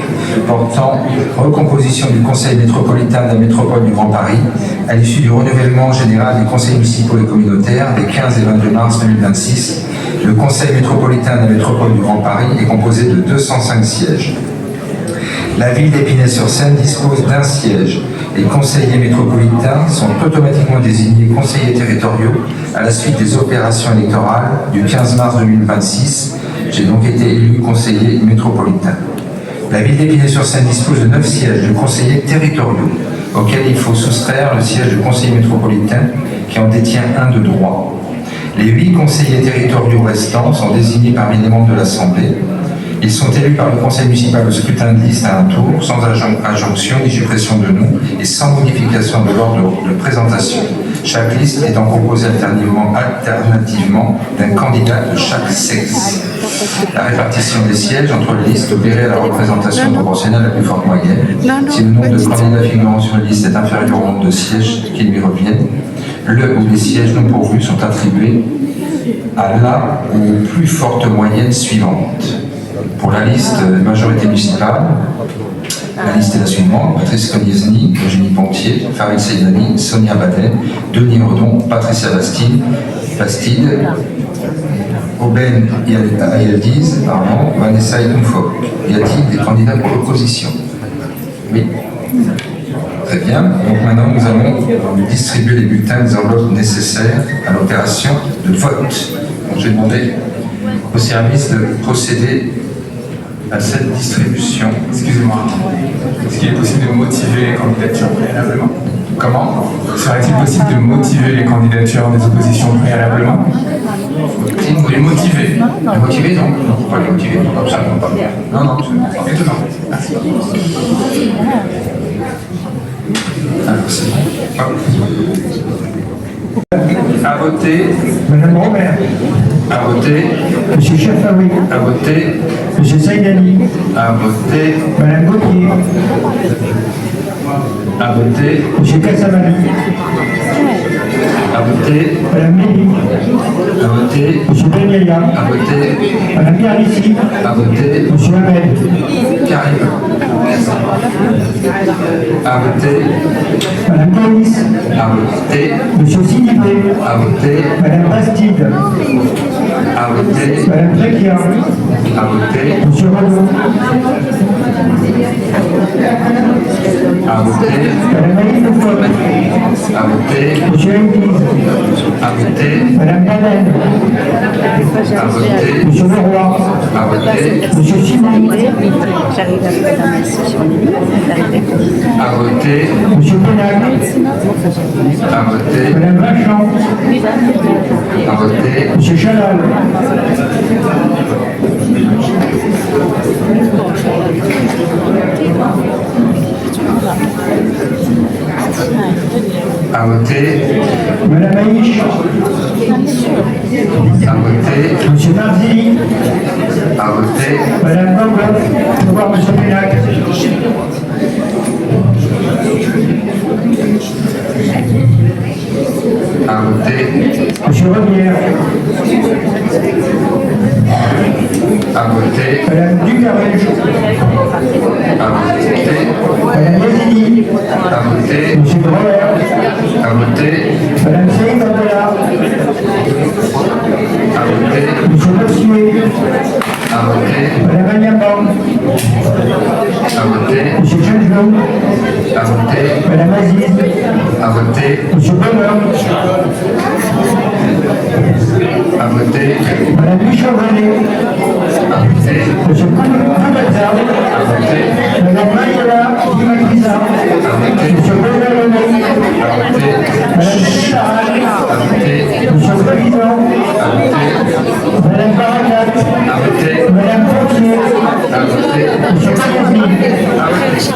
portant recomposition du conseil métropolitain de la métropole du Grand Paris à l'issue du renouvellement général des conseils municipaux et communautaires des 15 et 22 mars 2026. Le conseil métropolitain de la métropole du Grand Paris est composé de 205 sièges. La ville d'Épinay-sur-Seine dispose d'un siège. Les conseillers métropolitains sont automatiquement désignés conseillers territoriaux à la suite des opérations électorales du 15 mars 2026. J'ai donc été élu conseiller métropolitain. La ville d'Épinay-sur-Seine dispose de 9 sièges de conseillers territoriaux, auxquels il faut soustraire le siège de conseiller métropolitain qui en détient un de droit. Les 8 conseillers territoriaux restants sont désignés parmi les membres de l'Assemblée. Ils sont élus par le conseil municipal au scrutin de liste à un tour, sans injonction ni suppression de nom et sans modification de l'ordre de présentation. Chaque liste étant composée alternativement d'un candidat de chaque sexe. La répartition des sièges entre les listes opérée à la représentation proportionnelle la plus forte moyenne. Si le nombre de candidats figurant sur la liste est inférieur au nombre de sièges qui lui reviennent, le ou les sièges non pourvus sont attribués à la ou plus forte moyenne suivante. Pour la liste majorité municipale, la liste est la suivante: Patrice Konieczny, Eugénie Pontier, Farid Seydani, Sonia Badet, Denis Redon, Patricia Bastide, Aubaine Ayaldiz, Vanessa Etunfo. Y a-t-il des candidats pour l'opposition? Oui. Très bien. Donc maintenant, nous allons distribuer les bulletins des enveloppes nécessaires à l'opération de vote. Donc, j'ai demandé au service de procéder à cette distribution. Excusez-moi, est-ce qu'il est possible de motiver les candidatures préalablement? Comment? Serait-il possible de motiver les candidatures des oppositions préalablement? Si vous voulez motiver. Motiver, non? Non, pas les motiver, non, absolument pas. Non, non, Étonnant. Merci. Alors, c'est bon. À voter. Madame Robert, À voter. Monsieur Chafaoui, À voter. Monsieur Saïdani, À voter. Madame Gauthier, À voter. Monsieur Casamani, À voter. Madame Méli. À voter. Monsieur Benyaïa. À voter. Madame Pierre-Ici. À voter. Monsieur Ahmed. Karim. À voter. Madame Canis. À voter. Monsieur Sidibé. À voter. Madame Bastide. À voter. Madame Tréquia. À voter. Monsieur Renaud. À voter. Madame Aline Lefort. À voter. Monsieur Henguise. À voter. Madame Canel. À voter. Monsieur Leroy. À voter. Monsieur Simon. J'arrive à faire un message sur les lignes. À voter. Monsieur Pénac. À voter. Madame Vachon. À voter. Monsieur Chalal. À voter. Madame Aïch. À voter. Monsieur Marzilli. À voter. Madame Gombe. Au revoir, Monsieur Pénac. À voter. Monsieur Rebière. À voter. Madame Ducaruge. À voter. Madame Yazidi. À voter. Monsieur Droller. À voter. Madame Saïd Abdallah. À voter. Monsieur Bossuet. À voter. Madame Agnabam. À voter. Monsieur Chenjou. À voter. Madame Aziz. À voter. Monsieur Bonheur. À voter. Madame Michel-René. À voter. Monsieur Poubaza. À voter. Madame Maïla Dimacrisa. Monsieur Bonheur-René. À voter. Madame Chicharal. À voter. Monsieur le Président. À voter. Madame Barakat. À voter. Madame Pontier. À voter. Monsieur Kayasmi. À voter.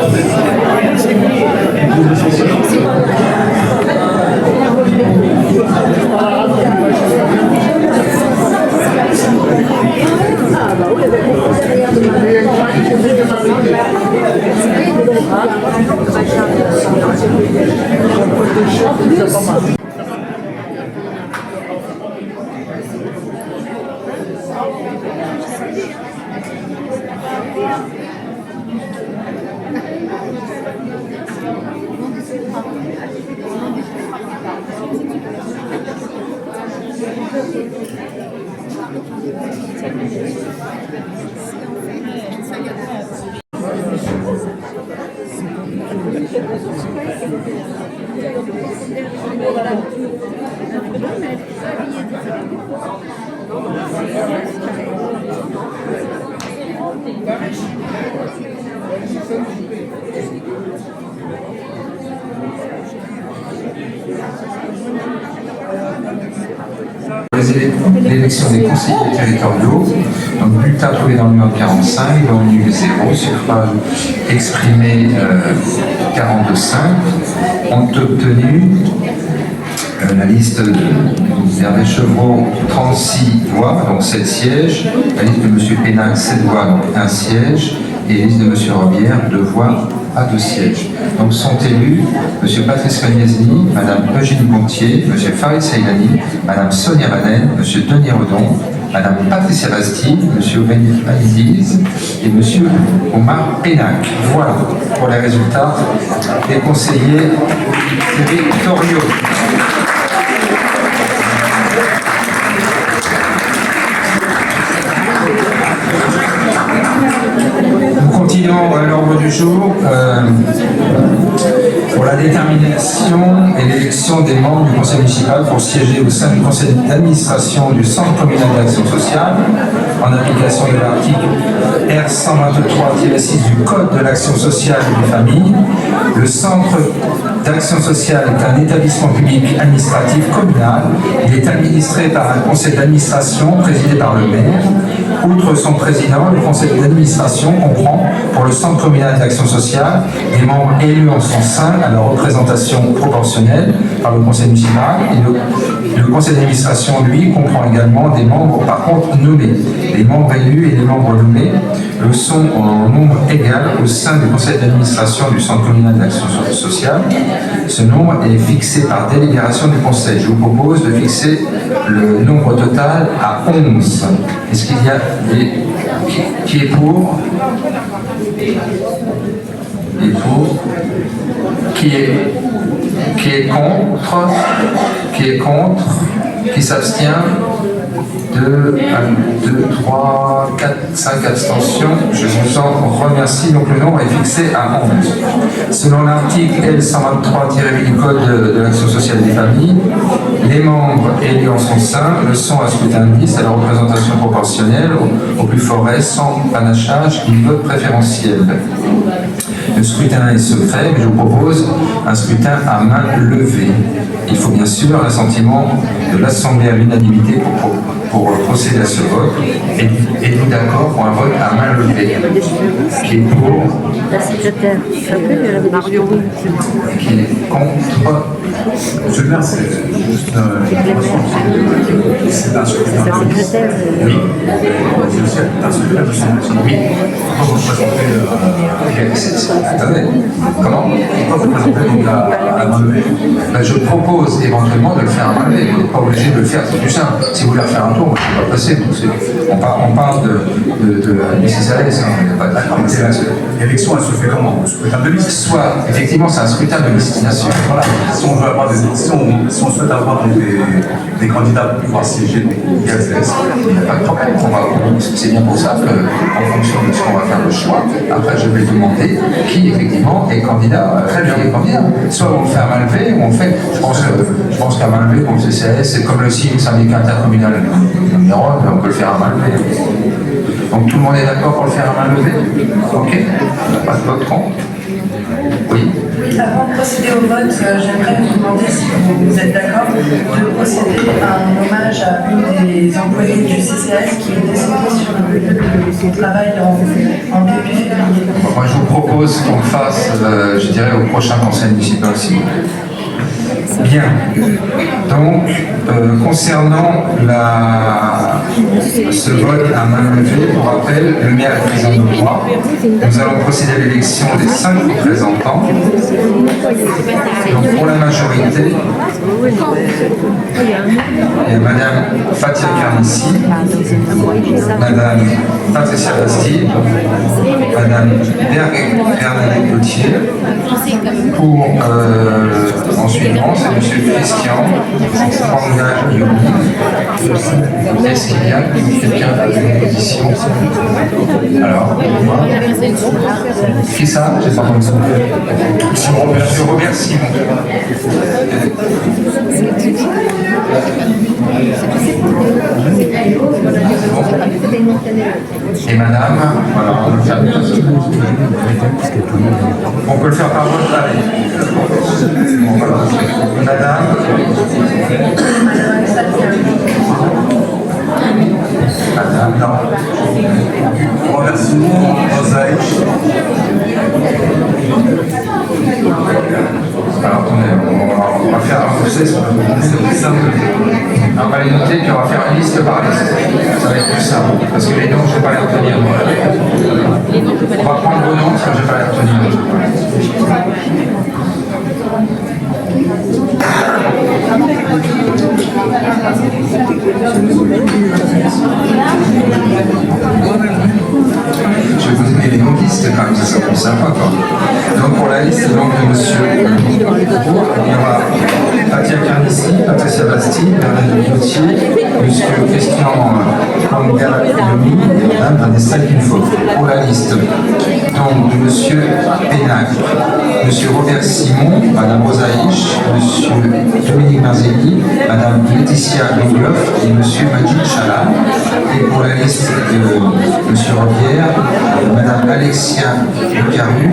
L'élection des conseillers territoriaux, donc bulletin trouvé dans le numéro 45, voix nulle 0, suffrage exprimé 42,5, ont obtenu la liste d'Hervé Chevreau 36 voix, donc 7 sièges, la liste de M. Pénac 7 voix, donc 1 siège, et la liste de M. Robière 2 voix à 2 sièges. Donc sont élus M. Patrice Cognesny, Mme Eugénie Pontier, M. Farid Saïdani, Mme Sonia Vanen, M. Denis Redon, Mme Patricia Bastide, M. Aurélien Alidiz et M. Omar Pénac. Voilà pour les résultats des conseillers territoriaux. Nous continuons à l'ordre du jour pour la détermination et l'élection des membres du conseil municipal pour siéger au sein du conseil d'administration du centre communal d'action sociale en application de l'article R123-6 du Code de l'action sociale et des familles. Le centre d'action sociale est un établissement public administratif communal. Il est administré par un conseil d'administration présidé par le maire. Outre son président, le conseil d'administration comprend, pour le centre communal d'action sociale, des membres élus en son sein à leur représentation proportionnelle par le conseil municipal et Le conseil d'administration, lui, comprend également des membres, par contre, nommés. Les membres élus et les membres nommés le sont en nombre égal au sein du conseil d'administration du Centre communal d'action sociale. Ce nombre est fixé par délibération du conseil. Je vous propose de fixer le nombre total à 11. Est-ce qu'il y a des... Qui est pour? Qui est pour? Qui est contre? Qui est contre? Qui s'abstient? 2, 1, 2, 3, 4, 5 abstentions. Je vous en remercie. Donc le nombre est fixé à 11. Selon l'article L123-8 du Code de l'action sociale des familles, les membres élus en son sein le sont à scrutin de liste à la représentation proportionnelle au plus fort reste, sans panachage ni vote préférentiel. Le scrutin est secret, mais je vous propose un scrutin à main levée. Il faut bien sûr l'assentiment de l'Assemblée à l'unanimité pour procéder à ce vote. Êtes-vous d'accord pour un vote à main levée? Qui est pour? La secrétaire. Mario. Qui est contre? Monsieur le maire, c'est juste c'est un secrétaire. C'est un secrétaire. Oui. C'est un secrétaire de son. Oui. Pourquoi vous présentez Attendez. Comment? Pourquoi vous présentez donc la main levée? Ben, je propose éventuellement de le faire à main levée. Vous n'êtes pas obligé de le faire, c'est plus simple. Si vous voulez refaire un tour, je ne vais pas passer. On parle de Mrs. Alès, hein, il n'y a pas d'accord. L'élection, elle se fait comment? Le scrutin de liste? Soit, effectivement, c'est un scrutin de destination. Voilà. Si on veut avoir si on souhaite avoir donc des candidats pour pouvoir siéger Il n'y a pas de problème. C'est bien pour ça qu'en fonction de ce qu'on va faire le choix, après je vais demander qui effectivement est candidat. Très bien, est candidat. Soit on le fait à main levée, ou on fait. Je pense qu'à main levée, comme le CCAS, c'est comme le signe syndicat intercommunal numéro 1, on peut le faire à main levée. Donc tout le monde est d'accord pour le faire à main levée? Ok. Pas de vote contre? Oui. Avant de procéder au vote, j'aimerais vous demander si vous êtes d'accord de procéder à un hommage à une des employées du CCAS qui est décédée sur le lieu de son travail en début février. Moi, je vous propose qu'on le fasse, je dirais, au prochain conseil municipal aussi. Bien. Donc, concernant ce vote à main levée, pour rappel, le maire est présent de droit. Nous allons procéder à l'élection des 5 représentants. Donc, pour la majorité, il y a Madame Fatia Carnissi, Madame Patricia Bastille, Madame Bernadette Gauthier. Pour en suivant, c'est M. Christian Panga Yomi. Est-ce qu'il y a quelqu'un de l'opposition? Alors, qui ça? J'ai pas entendu. Monsieur Robert Simon. Et madame, voilà, on peut le faire. On peut le faire par vote là. Bon, voilà. Madame. Madame, non. Robert Simon, Mosaïque. Alors, on va faire un procès, c'est plus simple. On va les noter, puis on va faire une liste par liste. Ça va être plus simple, parce que les noms, je ne vais pas les retenir. On va prendre vos noms, parce que je ne vais pas les retenir. Je vais vous donner les noms de liste quand même, ça sera plus sympa. Quoi. Donc pour la liste donc, de monsieur, il y aura Fatia Carnissi, Patricia Bastille, Bernadette Gauthier, monsieur Christian Panga Yomi, Vanessa Kinfo. Pour la liste donc, de monsieur Pénac, monsieur Robert Simon, madame Rosaïch, monsieur Dominique Marzelli, madame Laetitia Longloff et monsieur Majid Chalam. Et pour la liste de monsieur Robière, madame Alexia Lecaru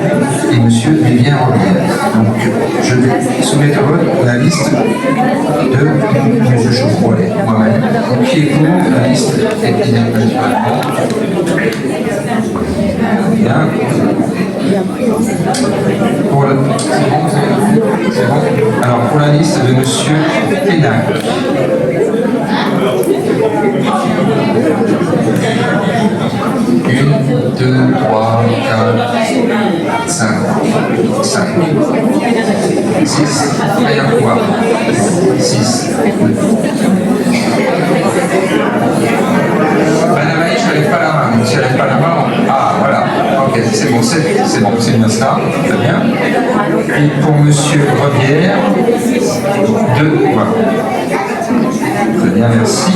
et monsieur Vivien Robière. Donc je vais soumettre au vote la liste de monsieur Chauffrolet, moi-même. Qui est pour la liste épidémiologique? Bien. C'est bon. Alors, pour la liste de Monsieur Pénac. 1, 2, 3, 4, 5, 5, 6, rien à voir. 6. Madame Aïe, je n'enlève pas la main. Si je n'enlève pas la main, ah voilà. Ok, c'est bon, c'est bien ça. Très bien. Et pour Monsieur Rebière, 2 voix. Très bien, merci.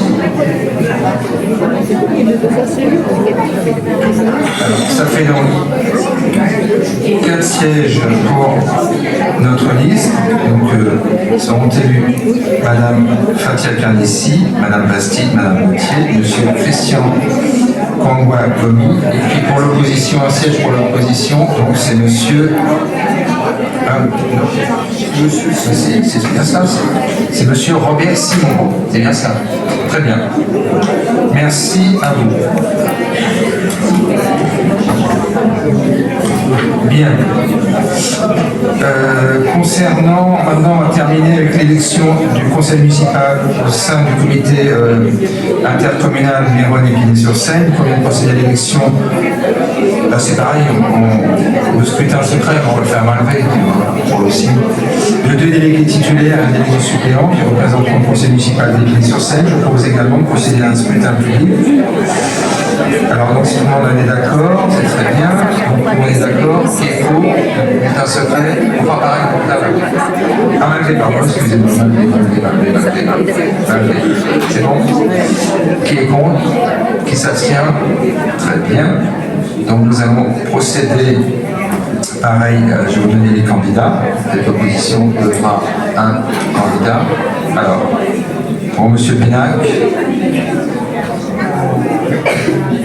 Alors, ça fait donc 4 sièges pour notre liste. Donc, seront élus Madame Fatia Carnissi, Madame Bastide, Madame Gauthier, Monsieur Christian Kangwa Gomi. Et puis pour l'opposition, un siège pour l'opposition, donc c'est Monsieur. C'est bien ça, c'est Monsieur Robert Simon, c'est bien ça. Très bien. Merci à vous. Bien. Concernant, maintenant on va terminer avec l'élection du conseil municipal au sein du comité intercommunal numéro 1 d'Épinay-sur-Seine. Pour bien procéder à l'élection, là c'est pareil, le scrutin secret, on va le faire mal levé pour le signe. De 2 délégués titulaires et un délégué suppléant qui représenteront le conseil municipal d'Épinay-sur-Seine. Je propose également de procéder à un scrutin public. Alors donc si tout le monde est d'accord, c'est très bien. Donc, on est d'accord, qui est pour, c'est un secret, on va pareil pour la Ah, malgré, pardon, excusez-moi, malgré. C'est bon. Qui est contre, qui s'abstient, très bien. Donc nous allons procéder, pareil, je vais vous donner les candidats. Cette opposition donnera un candidat. Alors, pour M. Pénac,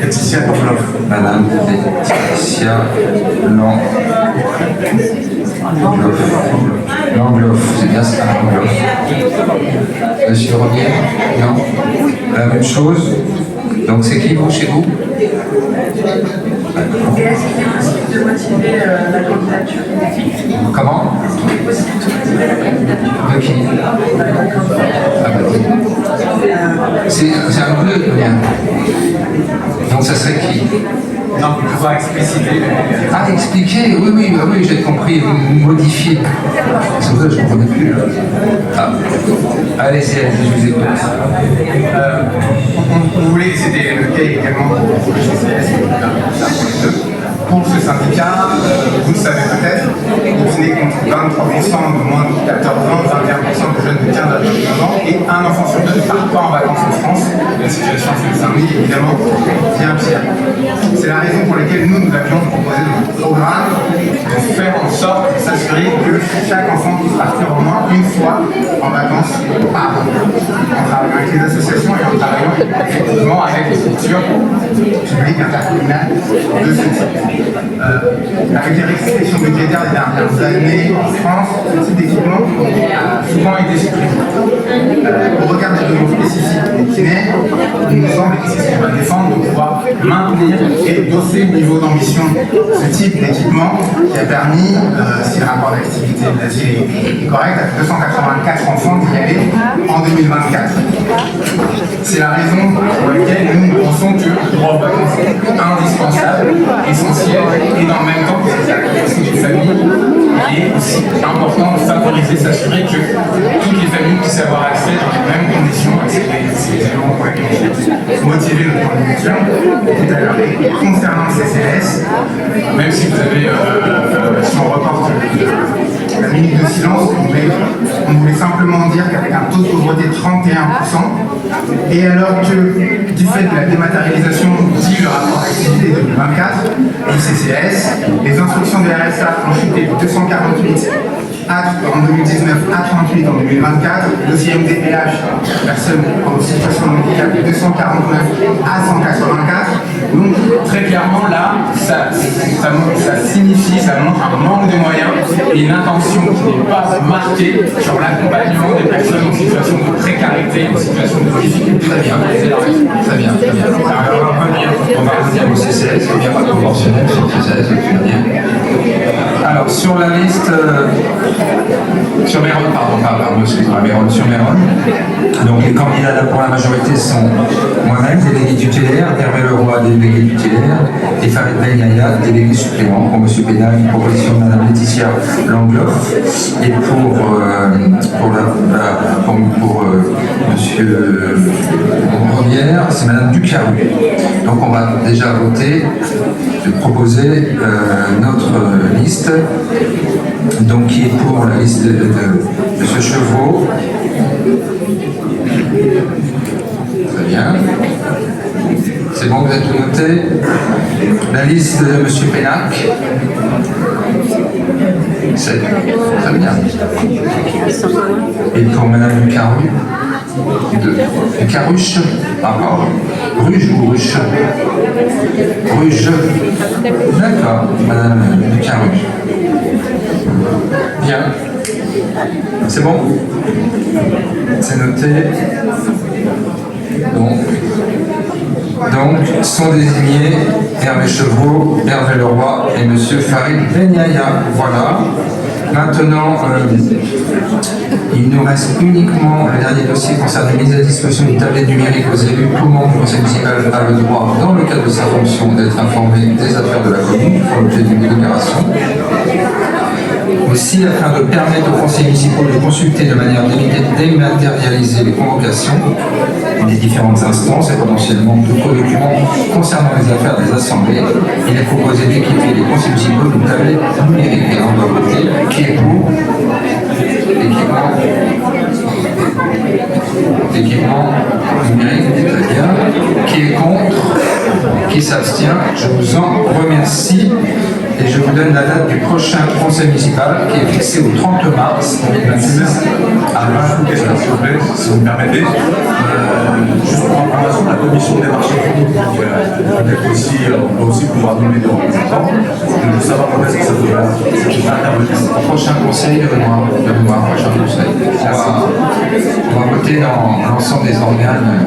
Laetitia Langloff. Madame Laetitia Langloff, c'est bien ça, Langloff. Monsieur Robier, non? La même chose. Donc c'est qui vous, chez vous? Et est-ce qu'il est possible de motiver la candidature? Comment? De qui? C'est un bleu, bien. Donc ça serait qui? Non, pouvoir expliciter. Ah, expliquer, oui, j'ai compris, modifier. C'est vrai, je ne comprenais plus. Ah. Allez-y, je vous écoute. On voulait, c'était le cas également pour le CCS, pour ce syndicat, vous le savez peut-être, Épinay compte 23% de moins de 14 ans, 21% de jeunes de 15 à 29 ans et un enfant sur 2 ne part pas en vacances en France. La situation c'est Saint-Denis évidemment bien pire. C'est la raison pour laquelle nous avions proposé notre programme de faire en sorte de s'assurer que chaque enfant puisse partir au moins une fois en vacances par an. En travaillant avec les associations et en travaillant effectivement avec les structures publiques intercommunales de ce type. Avec les restrictions budgétaires des dernières années en France, ce type d'équipement a souvent été supprimé. Au regard des demandes spécifiques des kinés, il nous semble, et c'est ce qu'on va défendre, de pouvoir maintenir et doser le niveau d'ambition ce type d'équipement qui a permis, si le rapport d'activité de l'asile est correct, à 284 enfants d'y aller en 2024. C'est la raison pour laquelle nous pensons que le droit aux vacances est indispensable, essentiel, et dans le même temps, c'est la question des familles, il est aussi important de favoriser, s'assurer que toutes les familles puissent avoir accès dans les mêmes conditions. C'est éléments pour lesquels motiver notre candidature tout à l'heure. Concernant le CCS, même si vous avez, si on reporte la minute de silence, on voulait simplement dire qu'avec un taux de pauvreté de 31%, et alors que du fait de la dématérialisation, dit le rapport d'activité 2024 du CCS, les instructions des RSA ont chuté de 248 en 2019 à 38 en 2024, le CMDPH, personnes en situation de handicap, de 249 à 184. Donc très clairement là, ça signifie, ça montre un manque de moyens et une intention qui n'est pas marquée sur l'accompagnement des personnes en situation de précarité, en situation de difficulté. Très bien. On va revenir au CCS, il n'y a pas de conventionnel sur le CCS, c'est bien. sur la liste, sur Méron, pardon, excusez-moi, Méron, sur Méron. Donc les candidats pour la majorité sont moi-même, délégué tutélaire, Hervé Leroy, délégué tutélaire, et Farid Benyaya, délégué suppléant. Pour M. Pénal, une proposition de Mme Laetitia Langloff. Et pour M. Robière, c'est Mme Ducarru. Donc on va déjà voter, proposer notre liste. Donc qui est pour la liste de M. Chevreau. Très bien. C'est bon, vous avez tout noté. La liste de M. Pénac. C'est très bien. Et pour Mme Ducarru. Ducaruche. Ah, pardon. Ruge ou Ruche. Ruge. D'accord, Mme Ducarru. Bien. C'est bon? C'est noté. Donc, sont désignés Hervé Chevreau, Hervé Leroy et M. Farid Benyaya. Voilà. Maintenant, il nous reste uniquement le dernier dossier concernant la mise à disposition d'une tablette numérique aux élus. Tout le monde du conseil municipal a le droit, dans le cadre de sa fonction, d'être informé des affaires de la commune, pour l'objet d'une délibération. Aussi, afin de permettre aux conseillers municipaux de consulter de manière dématérialisée les convocations des différentes instances et potentiellement de documents concernant les affaires des assemblées, il est proposé d'équiper les conseillers municipaux d'une tablette numérique. Et on va voter qui est pour l'équipement numérique, très bien. Qui est contre? Qui s'abstient? Je vous en remercie. Et je vous donne la date du prochain conseil municipal qui est fixé au 30 mars 2026. Alors, une question, s'il vous plaît, si vous me permettez. Juste pour information, la commission des marchés publics, peut-être aussi, on doit aussi pouvoir nommer des représentants. Je veux savoir quand est-ce que ça devrait intervenir. Prochain conseil de mémoire, prochain conseil. On va voter dans l'ensemble des organes,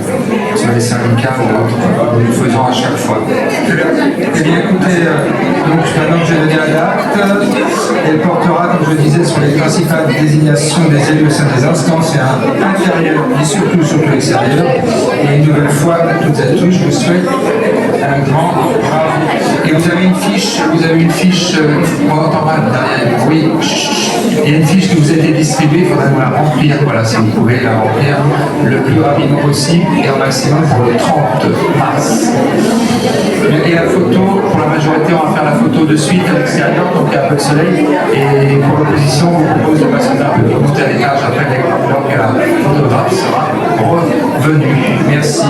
sur les syndicats ou autres. Nous le faisons à chaque fois. Eh bien, écoutez, donc maintenant que j'ai donné la date, elle portera, comme je disais, sur les principales désignations des élus au sein des instances intérieures et surtout l'extérieur. Et une nouvelle fois, à toutes et à tous, je vous souhaite un grand bravo. Et vous avez une fiche, on entend mal derrière, oui, il y a une fiche qui vous a été distribuée, il faudra nous la remplir, voilà, si vous pouvez la remplir le plus rapidement possible et au maximum pour le 30 mars. Et la photo, pour la majorité, on va faire la photo de suite à l'extérieur, donc il y a un peu de soleil. Et pour l'opposition, on vous propose de passer un peu, de monter à l'étage après, alors que la photographe sera revenue. Merci.